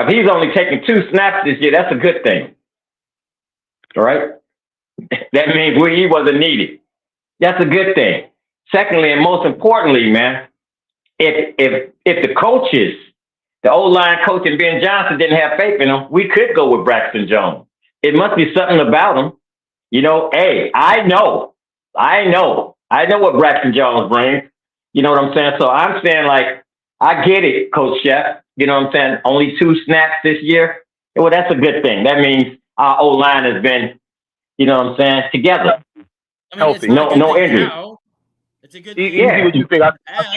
S3: he's only taking 2 snaps this year, that's a good thing. All right? That means he wasn't needed. That's a good thing. Secondly, and most importantly, man, if the coaches, the O-line coach and Ben Johnson didn't have faith in him, we could go with Braxton Jones. It must be something about him. Hey, I know what Braxton Jones brings. You know what I'm saying? So I'm saying, I get it, Coach Shep. You know what I'm saying? Only 2 snaps this year. Well, that's a good thing. That means our O-line has been, together. Healthy. No injury.
S4: It's a good
S2: thing. Easy, what you think? I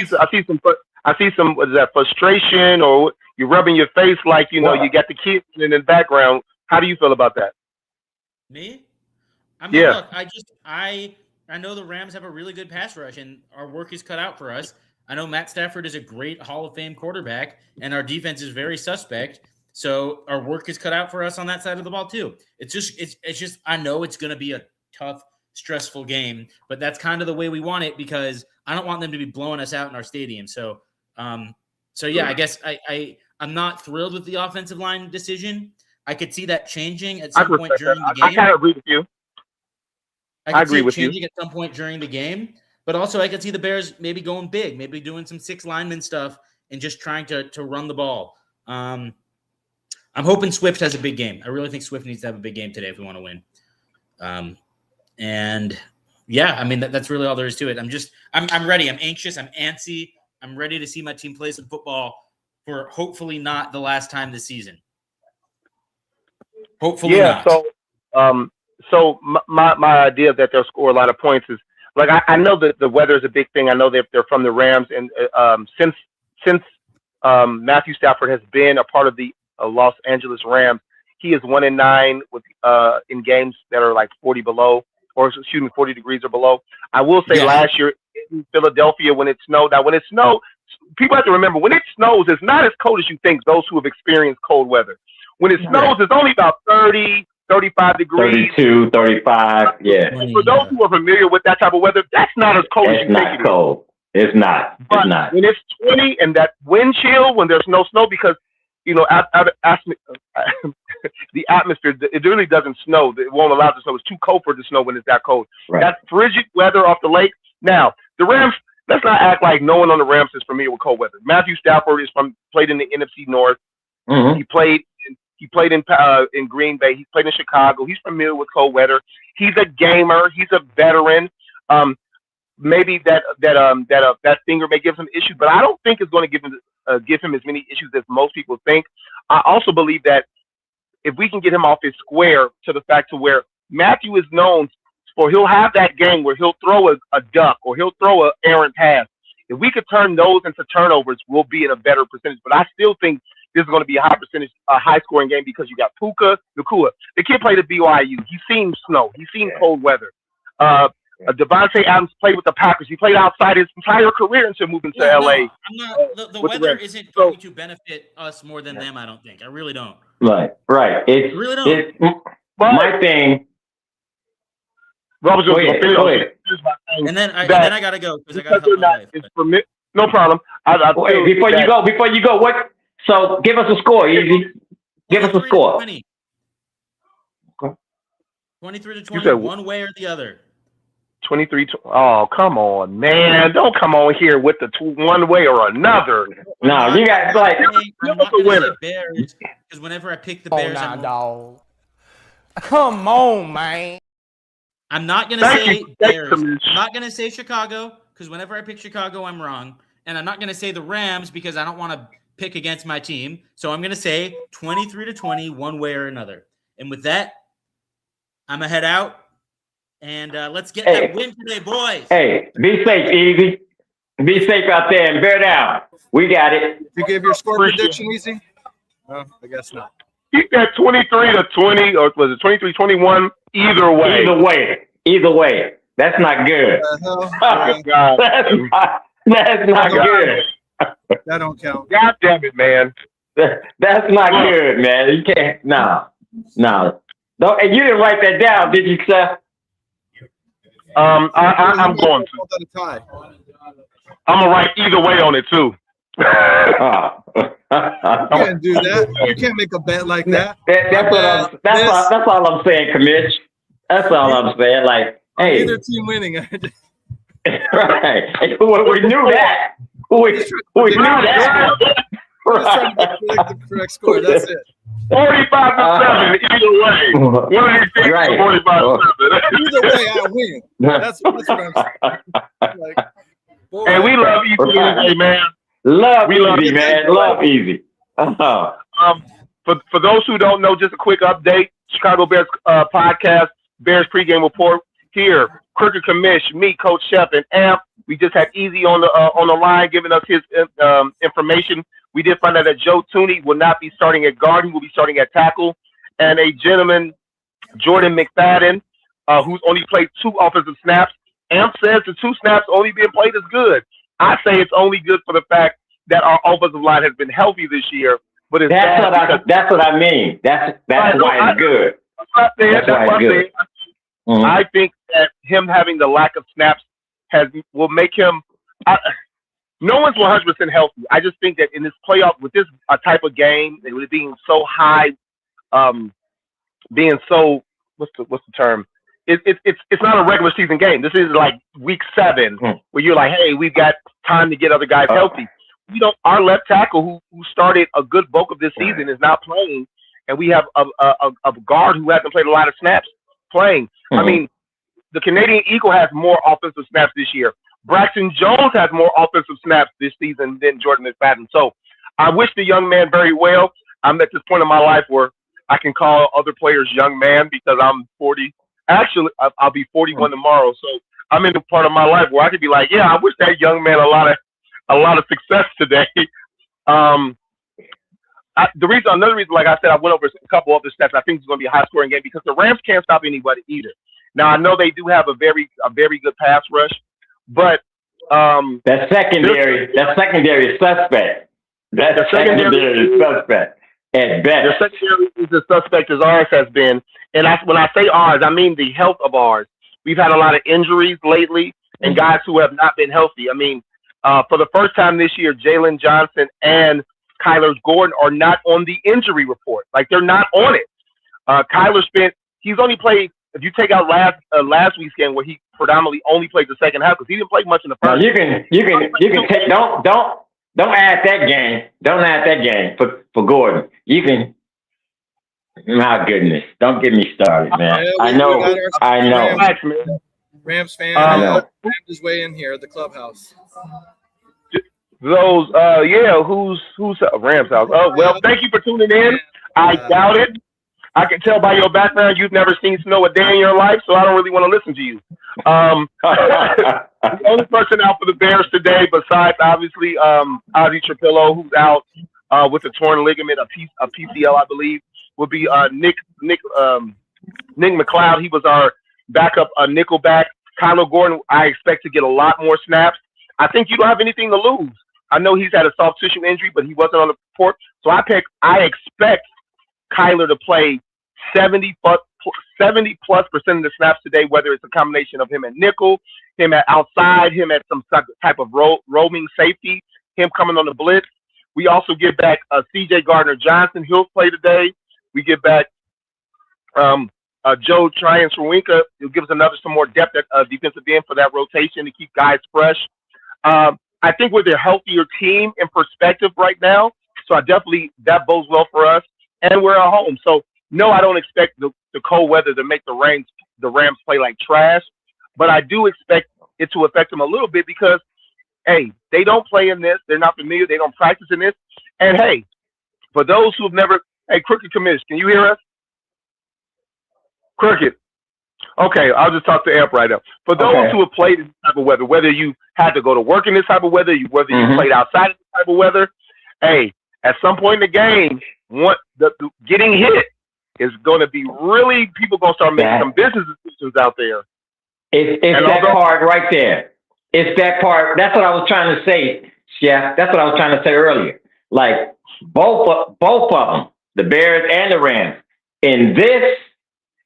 S2: see some what is that, frustration, or you're rubbing your face like, you got the kids in the background. How do you feel about that?
S4: Me? Look, I know the Rams have a really good pass rush, and our work is cut out for us. I know Matt Stafford is a great Hall of Fame quarterback, and our defense is very suspect. So our work is cut out for us on that side of the ball too. It's just I know it's going to be a tough, stressful game, but that's kind of the way we want it, because I don't want them to be blowing us out in our stadium. So yeah, I guess I'm not thrilled with the offensive line decision. I could see that changing at
S2: I
S4: some point
S2: respect
S4: during
S2: that.
S4: the game.
S2: I kind of agree with you.
S4: I
S2: agree
S4: see it
S2: with you.
S4: changing at some point during the game, but also I could see the Bears maybe going big, maybe doing some 6 lineman stuff and just trying to run the ball. I'm hoping Swift has a big game. I really think Swift needs to have a big game today if we want to win. And yeah, I mean that's really all there is to it. I'm ready. I'm anxious. I'm antsy. I'm ready to see my team play some football for hopefully not the last time this season. Hopefully not.
S2: So my idea that they'll score a lot of points is like I know that the weather is a big thing. I know that they're from the Rams, and since Matthew Stafford has been a part of the Los Angeles Rams, he is 1-9 with in games that are like 40 degrees or below. I will say last year in Philadelphia when it snowed. Now when it snowed, people have to remember when it snows, it's not as cold as you think. Those who have experienced cold weather, when it snows, it's only about 30, 35 degrees.
S3: 32, 35, yeah.
S2: For those who are familiar with that type of weather, that's not as cold as you think it is.
S3: Cold. It's not.
S2: But
S3: it's not.
S2: When it's 20 and that wind chill, when there's no snow, because the atmosphere, it really doesn't snow. It won't allow it to snow. It's too cold for it to snow when it's that cold.
S3: Right.
S2: That frigid weather off the lake. Now, the Rams, let's not act like no one on the Rams is familiar with cold weather. Matthew Stafford played in the NFC North.
S3: Mm-hmm.
S2: He played in Green Bay. He's played in Chicago. He's familiar with cold weather. He's a gamer. He's a veteran. Maybe that finger may give him issues, but I don't think it's going to give him as many issues as most people think. I also believe that if we can get him off his square to the fact to where Matthew is known for, he'll have that game where he'll throw a duck or he'll throw an errant pass. If we could turn those into turnovers, we'll be in a better percentage. But I still think this is going to be a high scoring game because you got Puka Nacua. The kid played at BYU. He's seen snow. He's seen cold weather. Devontae Adams played with the Packers. He played outside his entire career until moving to LA.
S4: The weather isn't going to benefit us more than them, I don't think. I really don't.
S3: Right.
S4: I really don't.
S3: My thing.
S2: Robert,
S3: go ahead.
S4: And then I got to go because I got to help my wife.
S2: No problem.
S3: Wait, before you go, what? So give us a score, Easy. Give us a score.
S4: 23-20, one way or the other.
S2: 23. Oh, come on, man! Don't come on here with the one way or another.
S3: No, you got like.
S4: I'm not going to say Bears because whenever I pick the Bears,
S5: dog. Come on, man.
S4: I'm not going to say Bears. I'm not going to say Chicago because whenever I pick Chicago, I'm wrong, and I'm not going to say the Rams because I don't want to pick against my team. So I'm going to say 23-20, one way or another. And with that, I'm going to head out. And let's get that win today, boys.
S3: Hey, be safe, Easy. Be safe out there and bear down. We got it.
S1: You gave your score prediction, Easy? I guess not.
S2: Keep that 23-20, or was it 23-21? Either way. That's not good. Oh, God.
S3: That's not good.
S1: That don't count.
S2: God damn it, man.
S3: That's not good, man. You can't. No. Don't, and you didn't write that down, did you, Seth?
S2: I'm going to. I'm gonna write either way on it too.
S1: You can't do that. You can't make a bet like that.
S3: That's all I'm saying, Commish. That's all I'm saying. Like, hey,
S1: either team winning.
S3: Right. We knew that. We knew that.
S1: Right. The correct score. That's it.
S2: 45-7 either way. One of these things,
S3: right.
S2: 45-7.
S1: Either way, I win. That's what I'm saying. Like, boy,
S2: hey, we love Easy today, man.
S3: Love Easy, man. Love Easy.
S2: For those who don't know, just a quick update. Chicago Bears podcast, Bears pregame report here. Crooked Commish, me, Coach Shep, and Amp. We just had Easy on the line giving us his information. We did find out that Joe Tooney will not be starting at guard. He will be starting at tackle. And a gentleman, Jordan McFadden, who's only played 2 offensive snaps. Amp says the 2 snaps only being played is good. I say it's only good for the fact that our offensive line has been healthy this year. But it's
S3: that's what I mean. That's why it's good. That's why it's good. Mm-hmm.
S2: I think that him having the lack of snaps will make him. No one's 100% healthy. I just think that in this playoff, with this type of game, with it being so high being so what's the term? It's not a regular season game. This is like week 7 where you're like, hey, we've got time to get other guys healthy. We don't. Our left tackle who started a good bulk of this season is not playing, and we have a guard who hasn't played a lot of snaps playing. I mean, the Canadian Eagle has more offensive snaps this year. Braxton Jones has more offensive snaps this season than Jordan McFadden. So I wish the young man very well. I'm at this point in my life where I can call other players young man because I'm 40. Actually, I'll be 41 tomorrow. So I'm in the part of my life where I could be like, yeah, I wish that young man a lot of success today. Another reason, like I said, I went over a couple other stats. I think it's going to be a high scoring game because the Rams can't stop anybody either. Now I know they do have a very good pass rush, but
S3: that secondary is suspect. That secondary is suspect at best.
S2: The secondary is as suspect as ours has been, and when I say ours, I mean the health of ours. We've had a lot of injuries lately, and guys who have not been healthy. I mean, for the first time this year, Jalen Johnson and Kyler Gordon are not on the injury report. Like, they're not on it. Kyler he's only played, if you take out last week's game where he predominantly only played the second half because he didn't play much in the first.
S3: You can take don't add that game. Don't add that game for Gordon. You can. My goodness, don't get me started, man. I know.
S1: Rams fan, Rams is way in here at the clubhouse.
S2: Those, who's Rams house? Oh, well, thank you for tuning in. I doubt it. I can tell by your background you've never seen snow a day in your life, so I don't really want to listen to you. The only person out for the Bears today, besides obviously Ozzie Trapillo, who's out with a torn ligament, a PCL, I believe, would be Nick McLeod. He was our backup nickelback. Kyler Gordon, I expect to get a lot more snaps. I think you don't have anything to lose. I know he's had a soft tissue injury, but he wasn't on the report. So I expect Kyler to play 70+% of the snaps today, whether it's a combination of him at nickel, him at outside, him at some type of roaming safety, him coming on the blitz. We also get back C.J. Gardner-Johnson. He'll play today. We get back Joe Tryon-Cerwinka. He'll give us some more depth at defensive end for that rotation to keep guys fresh. I think we're the healthier team in perspective right now. So that bodes well for us. And we're at home. So, no, I don't expect the cold weather to make the Rams play like trash. But I do expect it to affect them a little bit because, hey, they don't play in this. They're not familiar. They don't practice in this. And, hey, for those who have never – hey, Crooked Commish, can you hear us? Crooked. Okay, I'll just talk to Amp right now. For those who have played in this type of weather, whether you had to go to work in this type of weather, whether you played outside of this type of weather, hey, at some point in the game, getting hit is going to be really, people going to start making some business decisions out there.
S3: It's that part right there. It's that part. That's what I was trying to say, Chef. That's what I was trying to say earlier. Like, both of them, the Bears and the Rams, in this,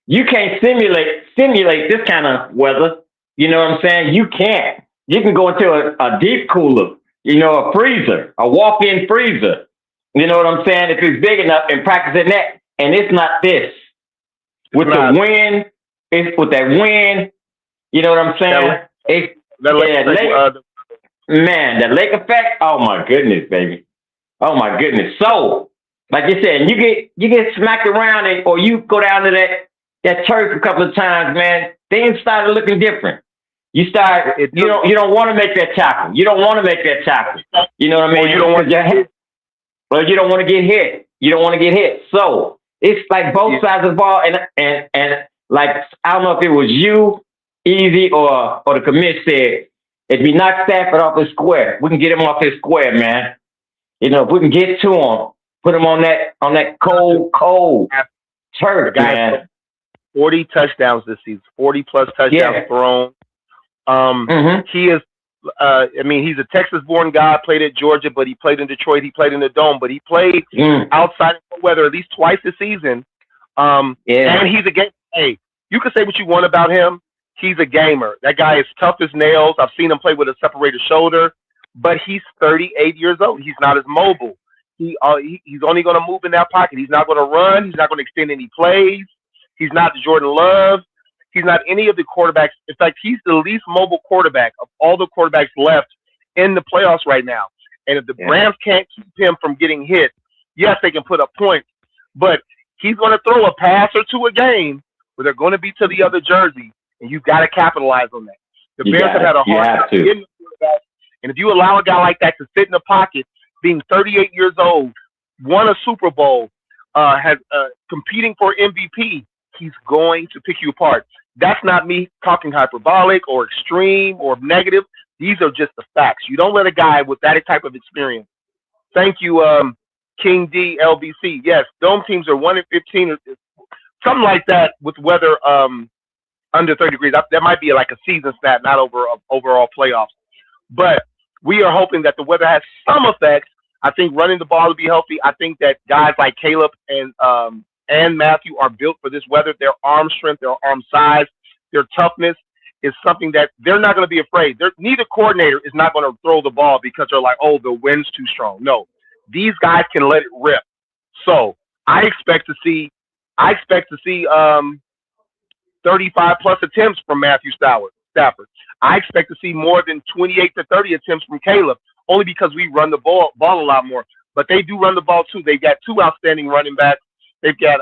S3: you can't simulate this kind of weather. You know what I'm saying? You can't. You can go into a deep cooler, a freezer, a walk-in freezer. You know what I'm saying? If it's big enough and practicing that, and it's not this. With the wind, it's with that wind. You know what I'm saying? The lake effect. Oh my goodness, baby. Oh my goodness. So, like you said, you get smacked around, or you go down to that turf a couple of times, man. Things started looking different. You don't want to make that tackle. You don't want to make that tackle. You know what I mean? You don't want to get hit. Well, you don't want to get hit. You don't want to get hit. So it's like both sides of the ball, and like, I don't know if it was you, Easy, or the commish said, if we knock Stafford off his square, we can get him off his square, man. If we can get to him, put him on that cold turf, man.
S2: 40 touchdowns this season, 40+ touchdowns thrown. He is, he's a Texas-born guy, played at Georgia, but he played in Detroit, he played in the Dome, but he played outside of the weather at least twice this season. And he's a game. Hey, you can say what you want about him. He's a gamer. That guy is tough as nails. I've seen him play with a separated shoulder, but he's 38 years old. He's not as mobile. He's only going to move in that pocket. He's not going to run. He's not going to extend any plays. He's not Jordan Love. He's not any of the quarterbacks. In fact, he's the least mobile quarterback of all the quarterbacks left in the playoffs right now. And if the Rams can't keep him from getting hit, yes, they can put up points, but he's going to throw a pass or two a game where they're going to be to the other jersey, and you've got to capitalize on that. The Bears have had a hard time getting the quarterback, and if you allow a guy like that to sit in the pocket, being 38 years old, won a Super Bowl, has competing for MVP, he's going to pick you apart. That's not me talking hyperbolic or extreme or negative. These are just the facts. You don't let a guy with that type of experience. Thank you, King D, LBC. Yes, dome teams are 1-15, something like that with weather under 30 degrees. That might be like a season stat, not overall playoffs. But we are hoping that the weather has some effects. I think running the ball will be healthy. I think that guys like Caleb and Matthew are built for this weather. Their arm strength, their arm size, their toughness is something that they're not going to be afraid. Neither coordinator is not going to throw the ball because they're like, oh, the wind's too strong. No, these guys can let it rip. So I expect to see 35 plus attempts from Matthew Stafford. I expect to see more than 28 to 30 attempts from Caleb, only because we run the ball a lot more. But they do run the ball too. They've got two outstanding running backs. They've got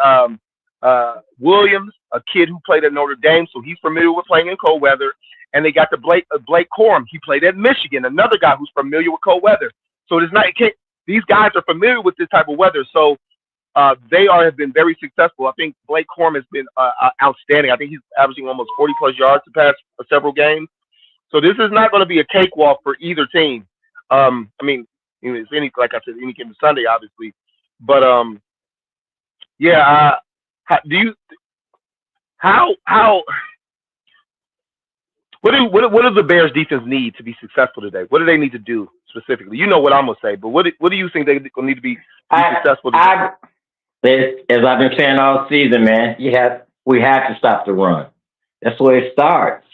S2: Williams, a kid who played at Notre Dame, so he's familiar with playing in cold weather. And they got the Blake Corum. He played at Michigan, another guy who's familiar with cold weather. So these guys are familiar with this type of weather. So they have been very successful. I think Blake Corum has been outstanding. I think he's averaging almost 40 plus yards the past several games. So this is not going to be a cakewalk for either team. I mean, it's like I said, any given Sunday, obviously. But what does the Bears defense need to be successful today? What do they need to do specifically? You know what I'm gonna say, but what do you think they need to be successful today?
S3: As I've been saying all season, man, we have to stop the run. That's where it starts.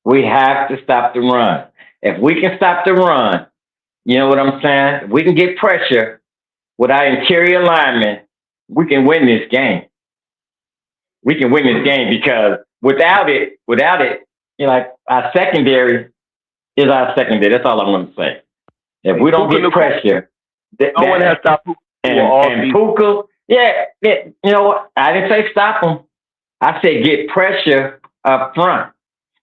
S3: We have to stop the run. If we can stop the run, you know what I'm saying? If we can get pressure with our interior linemen, we can win this game. We can win this game because without it, you know, like our secondary is our secondary. That's all I'm going to say. If we don't get pressure,
S2: no one has stopped Puka.
S3: And Puka, you know what? I didn't say stop him. I said get pressure up front.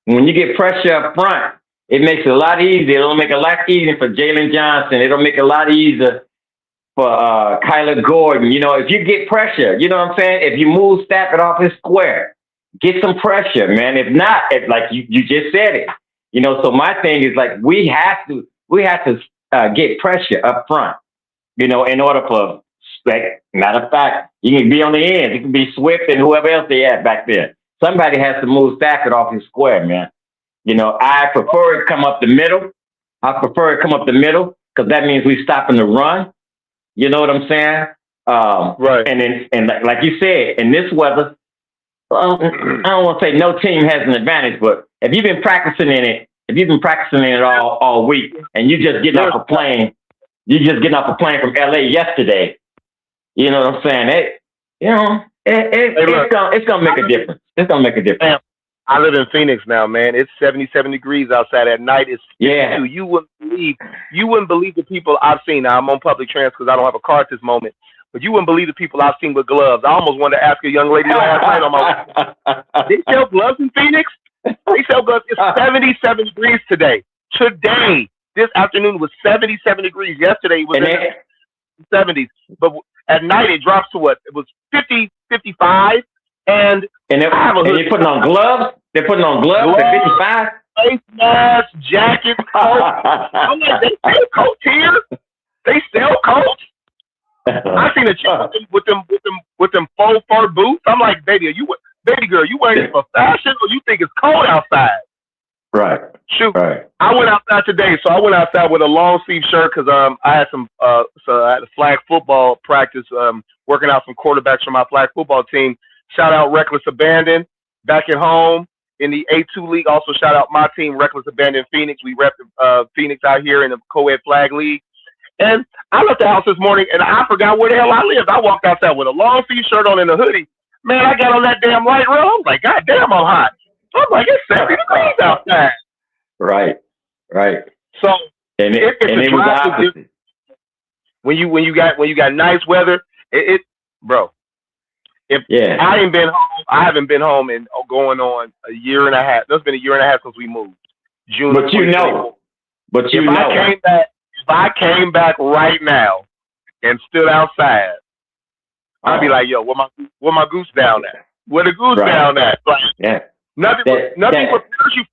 S3: When you get pressure up front, it makes it a lot easier. It'll make it a lot easier for Jalen Johnson. It'll make it a lot easier for Kyler Gordon. You know, if you get pressure, you know what I'm saying? If you move Stafford off his square, get some pressure, man. If not, like you just said it, you know, so my thing is like, we have to get pressure up front, you know, in order for, like, matter of fact, you can be on the end. You can be Swift and whoever else they had back there. Somebody has to move Stafford off his square, man. You know, I prefer it come up the middle. Because that means we stopping the run. You know what I'm saying?
S2: Right.
S3: And like you said, in this weather, I don't want to say no team has an advantage, but if you've been practicing in it all week, and you just getting off a plane from LA yesterday, you know what I'm saying? It's gonna make a difference. It's gonna make a difference.
S2: I live in Phoenix now, man. It's 77 degrees outside at night. It's 52.
S3: Yeah.
S2: You wouldn't believe the people I've seen. Now I'm on public transit because I don't have a car at this moment. But you wouldn't believe the people I've seen with gloves. I almost wanted to ask a young lady last night on my they sell gloves in Phoenix? They sell gloves. It's 77 degrees today. Today, this afternoon was 77 degrees. Yesterday was in the 70s. But at night it drops to what? It was 50, 55. And they're
S3: putting on gloves? They're putting on gloves at 55?
S2: Face masks, jackets, coats. I'm like, they sell coats here? They sell coats? I seen a chick with them faux fur boots. I'm like, baby girl, you wearing this for fashion or you think it's cold outside?
S3: Right.
S2: Shoot.
S3: Right.
S2: I went outside today, so I went outside with a long sleeve shirt because I had I had a flag football practice, working out some quarterbacks for my flag football team. Shout out Reckless Abandon back at home in the A2 League. Also shout out my team, Reckless Abandon Phoenix. We rep Phoenix out here in the co-ed flag league. And I left the house this morning, and I forgot where the hell I lived. I walked outside with a long sleeve shirt on and a hoodie. Man, I got on that damn light rail. I'm like, God damn, I'm hot. I'm like, it's 70 degrees outside.
S3: Right.
S2: So
S3: And it was opposite.
S2: When you got nice weather, bro. I haven't been home in going on a year and a half. It's been a year and a half since we moved. June.
S3: But you know.
S2: If I came back right now and stood outside, I'd be like, yo, where my goose down at? Where the goose down at? Like, nothing prepares you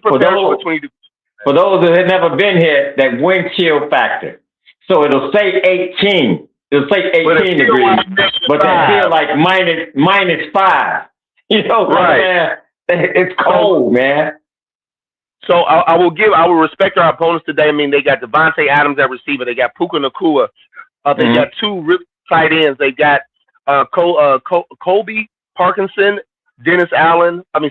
S2: for 20 degrees.
S3: For those that have never been here, that wind chill factor. So it'll say 18. It'll say 18 degrees, but that feel like -5. You know, man? It's cold, man.
S2: So I will respect our opponents today. I mean, they got Devontae Adams at receiver. They got Puka Nacua. They got two really tight ends. They got Colby Parkinson, Davis Allen, and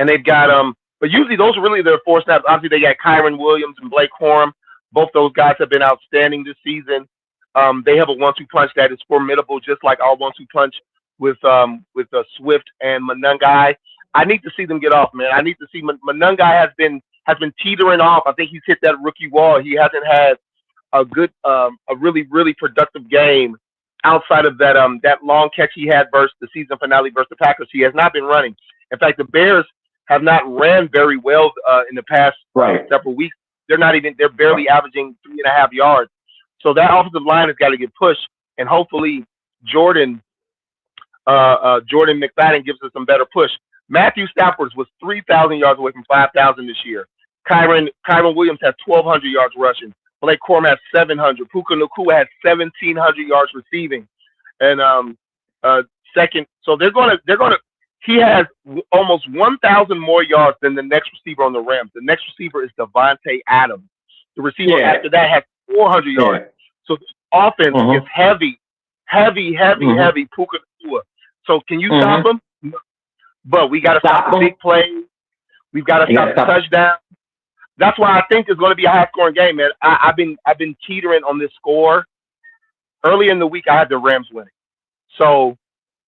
S2: they've got but usually those are really their four snaps. Obviously, they got Kyron Williams and Blake Corum. Both those guys have been outstanding this season. They have a 1-2 punch that is formidable, just like our 1-2 punch with Swift and Monangai. I need to see them get off, man. I need to see Monangai has been teetering off. I think he's hit that rookie wall. He hasn't had a good, a really, really productive game outside of that long catch he had versus the season finale versus the Packers. He has not been running. In fact, the Bears have not ran very well in the past several weeks. They're barely averaging 3.5 yards. So that offensive line has got to get pushed, and hopefully Jordan McFadden gives us some better push. Matthew Stafford was 3,000 yards away from 5,000 this year. Kyron Williams has 1,200 yards rushing. Blake Corum has 700. Puka Nacua has 1,700 yards receiving, and second. So they're gonna. He has almost 1,000 more yards than the next receiver on the Rams. The next receiver is Devontae Adams. The receiver after that has 400 yards. So the offense is heavy. Puka Nacua. So can you stop him? No. But we got to stop the big plays. We've got to stop the touchdown. That's why I think it's going to be a high-scoring game, man. I've been teetering on this score. Early in the week, I had the Rams winning. So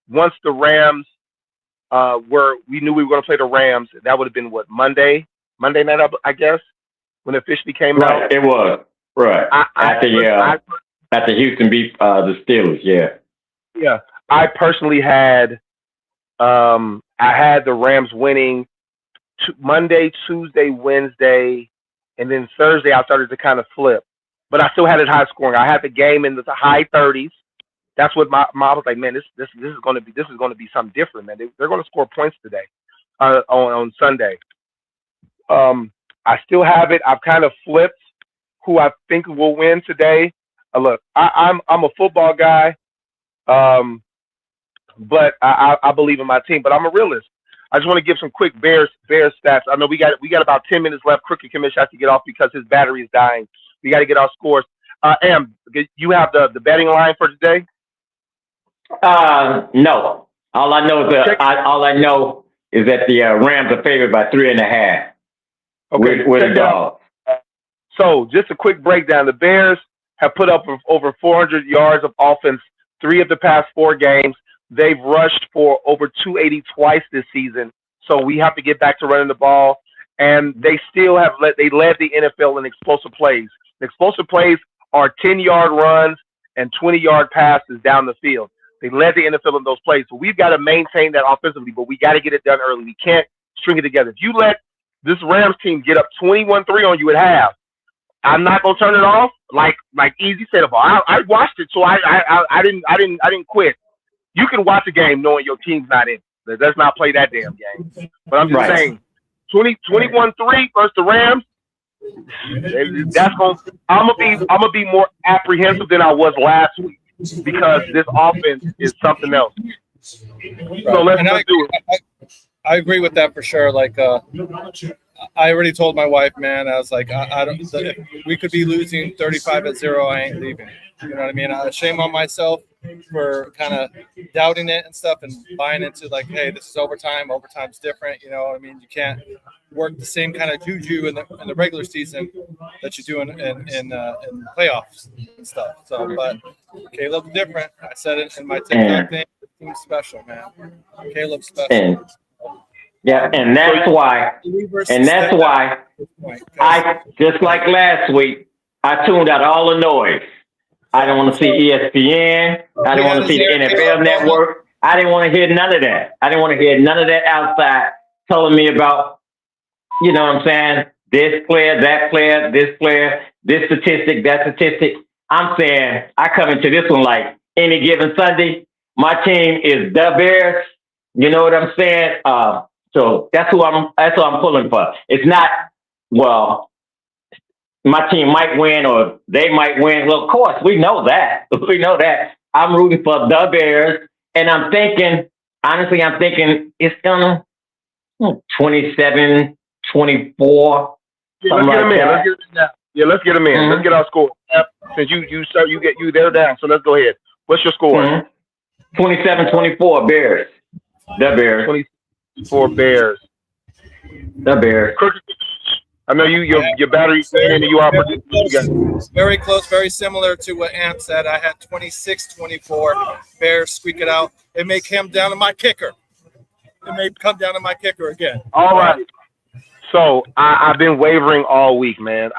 S2: once the Rams we knew we were going to play the Rams. That would have been what, Monday night, I guess, when it officially came out.
S3: Right, it was after Houston beat the Steelers.
S2: Yeah. I personally had I had the Rams winning Monday, Tuesday, Wednesday, and then Thursday I started to kind of flip, but I still had it high scoring. I had the game in the high 30s. That's what I was like, man. This is going to be something different, man. They're going to score points today on Sunday. I still have it. I've kind of flipped who I think will win today. Look, I'm a football guy, but I believe in my team. But I'm a realist. I just want to give some quick Bears stats. I know we got about 10 minutes left. Crooked Commission has to get off because his battery is dying. We got to get our scores. Em, you have the betting line for today?
S3: No. All I know is that the Rams are favored by 3.5. Okay, with a dog.
S2: So just a quick breakdown. The Bears have put up over 400 yards of offense 3 of the past 4 games. They've rushed for over 280 twice this season. So we have to get back to running the ball. And they still have led the NFL in explosive plays. The explosive plays are 10-yard runs and 20-yard passes down the field. They led the NFL in those plays. So we've got to maintain that offensively, but we got to get it done early. We can't string it together. If you let this Rams team get up 21-3 on you at half, I'm not gonna turn it off. Like Easy said, I watched it, so I didn't quit. You can watch a game knowing your team's not in. Let's not play that damn game. But I'm just saying, 21-3 versus the Rams. I'm gonna be more apprehensive than I was last week because this offense is something else. So let's do it.
S1: I agree with that for sure. Like I already told my wife, man. I was like, I don't. If we could be losing 35-0. I ain't leaving. You know what I mean? Shame on myself for kind of doubting it and stuff, and buying into like, hey, this is overtime. Overtime's different. You know what I mean? You can't work the same kind of juju in the regular season that you do in playoffs and stuff. So, but Caleb's different. I said it in my TikTok thing. He's special, man. Caleb's special.
S3: And that's why I, just like last week, I tuned out all the noise. I didn't want to see ESPN. I didn't want to see the NFL Network. I didn't want to hear none of that. I didn't want to hear none of that outside telling me about, you know what I'm saying, this player, that player, this player, this statistic, that statistic. I'm saying I come into this one like any given Sunday, my team is the Bears. You know what I'm saying? So that's who I'm pulling for. It's not, well, my team might win or they might win. Well, of course, we know that. We know that. I'm rooting for the Bears. And I'm thinking it's gonna 27-24.
S2: Yeah, let's get them in. Let's get them in. Let's get our score. Since you there down, so let's go ahead. What's your score?
S3: 27-24 Bears. The Bears.
S2: 24 Bears.
S3: The Bears.
S2: I know your battery's in and you are producing.
S1: Very close, very similar to what Ant said. I had 26-24. Bears squeak it out. It may come down to my kicker. Again.
S2: All right. So I've been wavering all week, man.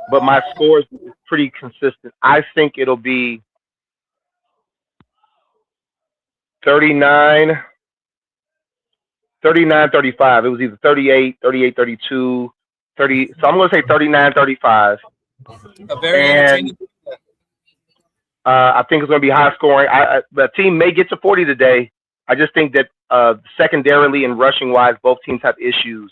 S2: But my score is pretty consistent. I think it'll be 39-35. It was either 38, 32, 30. So I'm going to say 39-35. I think it's going to be high scoring. The team may get to 40 today. I just think that secondarily and rushing wise, both teams have issues,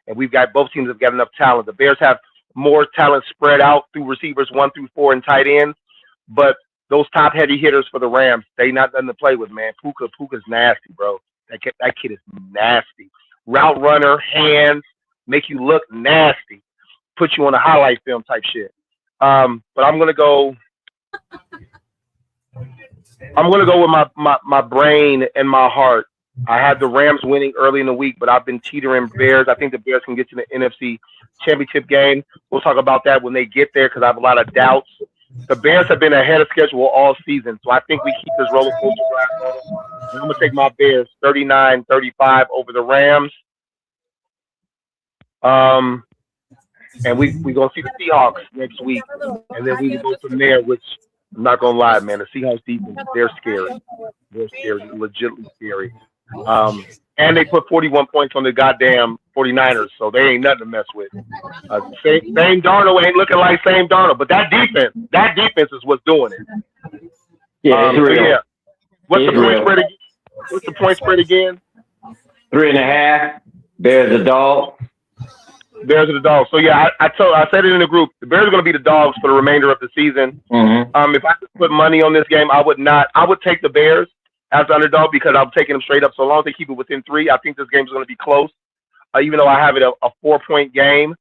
S2: and both teams have got enough talent. The Bears have more talent spread out through receivers 1 through 4 and tight ends, but those top heavy hitters for the Rams, they not nothing to play with, man. Puka's nasty, bro. That kid is nasty. Route runner, hands, make you look nasty, put you on a highlight film type shit. But I'm gonna go with my brain and my heart. I had the Rams winning early in the week, but I've been teetering Bears. I think the Bears can get to the NFC Championship game. We'll talk about that when they get there because I have a lot of doubts. The Bears have been ahead of schedule all season, so I think we keep this roller coaster ride. I'm going to take my Bears 39-35 over the Rams. And we're going to see the Seahawks next week, and then we will go from there, which I'm not going to lie, man. The Seahawks defense, they're scary. They're scary, legitimately scary. And they put 41 points on the goddamn 49ers, so they ain't nothing to mess with. Same Darnold ain't looking like same Darnold, but that defense is what's doing it.
S3: Yeah, it's real.
S2: So yeah. What's the point spread again?
S3: 3.5. Bears the dog.
S2: Bears are the dogs. So yeah, I said it in the group. The Bears are going to be the dogs for the remainder of the season.
S3: Mm-hmm.
S2: If I could put money on this game, I would not. I would take the Bears as the underdog because I'm taking them straight up. So long as they keep it within 3, I think this game is going to be close. Even though I have it a 4-point game.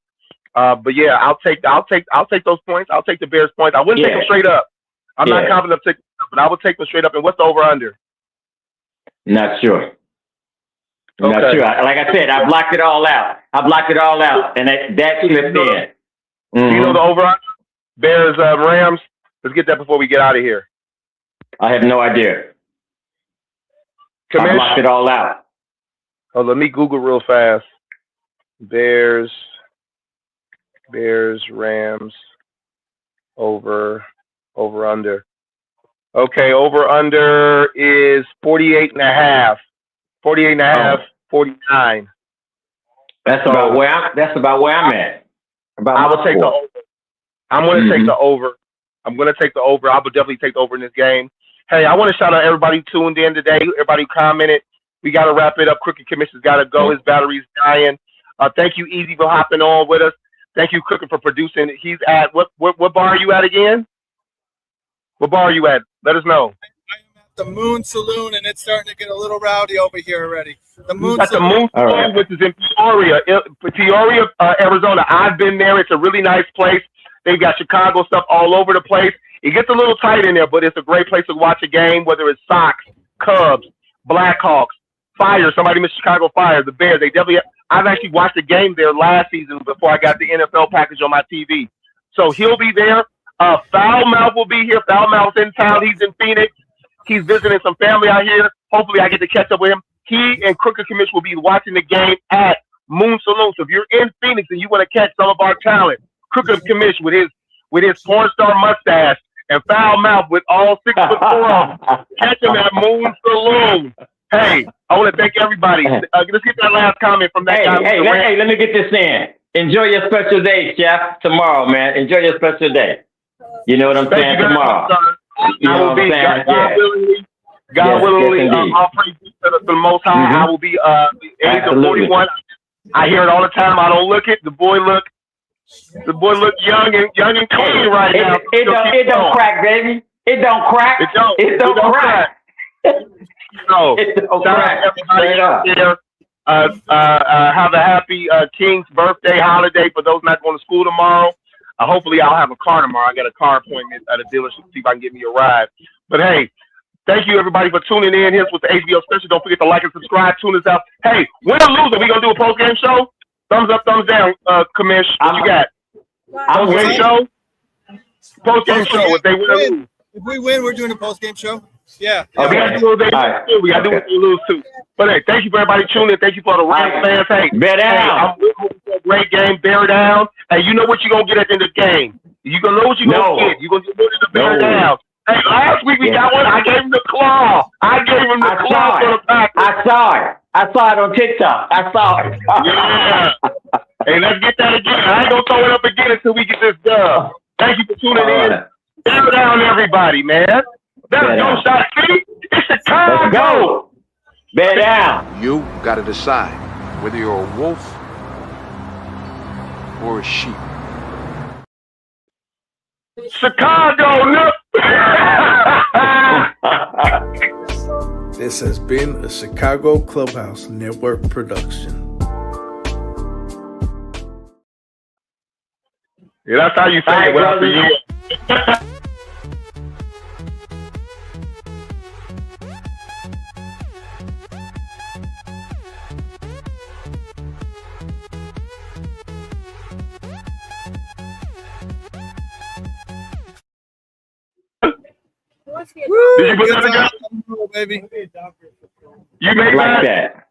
S2: But yeah, I'll take those points. I'll take the Bears points. I wouldn't take them straight up. I'm not confident of taking them, but I would take them straight up. And what's the over under?
S3: Not sure. I'm not sure. Like I said, I blocked it all out. And that slipped in.
S2: Mm-hmm. You know the over under? Bears, Rams. Let's get that before we get out of here.
S3: I have no idea. I blocked it all out.
S2: Oh, let me Google real fast. Bears, Rams, over, under. Okay, over, under is 48.5. 48.5, 49.
S3: That's about where I'm at.
S2: I would take the over. I'm going to take the over. I would definitely take the over in this game. Hey, I want to shout out everybody tuned in today. Everybody commented. We got to wrap it up. Crooked Commission's got to go. His battery's dying. Thank you, Easy, for hopping on with us. Thank you, Crooked, for producing. He's at what bar are you at again? What bar are you at? Let us know.
S1: I am at the Moon Saloon, and it's starting to get a little rowdy over here already. The Moon
S2: Got the
S1: Saloon.
S2: Moon Saloon, which is in Peoria, Arizona. I've been there. It's a really nice place. They've got Chicago stuff all over the place. It gets a little tight in there, but it's a great place to watch a game, whether it's Sox, Cubs, Blackhawks, Fire. Somebody missed Chicago Fire, the Bears. I've actually watched a game there last season before I got the NFL package on my TV. So he'll be there. Foulmouth will be here. Foulmouth's in town. He's in Phoenix. He's visiting some family out here. Hopefully I get to catch up with him. He and Crooked Commish will be watching the game at Moon Saloon. So if you're in Phoenix and you want to catch some of our talent, Crooked Commish with his porn star mustache and Foulmouth with all 6'4" of them, catch him at Moon Saloon. Hey, I want to thank everybody. Let's get that last comment from that guy.
S3: Hey, let me get this in. Enjoy your special day, Chef, tomorrow, man. Enjoy your special day. You know what I'm saying? Tomorrow. You know what I'm saying?
S2: God willingly, I'll praise to the Most High. I will be age of 41. I hear it all the time. I don't look it. The boy look young and clean right now.
S3: It don't crack, baby. It don't crack. It don't crack.
S2: So, shout out to everybody out there. Have a happy King's birthday holiday for those not going to school tomorrow. Hopefully, I'll have a car tomorrow. I got a car appointment at a dealership to see if I can get me a ride. But hey, thank you everybody for tuning in. Here's with the HBO special. Don't forget to like and subscribe. Tune us up. Hey, win or lose, are we gonna do a post game show? Thumbs up, thumbs down, Commish. What you got? Post game show. Post game show. If they win,
S1: if we win, we're doing a post game show. Yeah.
S2: We gotta do what they do. We gotta do what they lose too. But hey, thank you for everybody tuning in. Thank you for the Rams fans. Hey,
S3: bear down.
S2: I'm hoping for a great game. Bear down. Hey, you know what you're gonna get at the end of the game. You gonna know what you're gonna get. You're gonna get the bear down. Hey, last week we got one. I gave him the claw. I gave him the claw for the Packers.
S3: I saw it on TikTok. I saw it.
S2: Yeah. Hey, let's get that again. I ain't gonna throw it up again until we get this done. Thank you for tuning in. Bear down, everybody, man. Let's go, Shot City. It's Chicago.
S3: Let's go. Bear down.
S6: You got to decide whether you're a wolf or a sheep.
S2: Chicago, no.
S7: This has been a Chicago Clubhouse Network production.
S2: Yeah, that's how you say it without the year. Did you put that together?
S1: Baby.
S2: You made
S3: like that.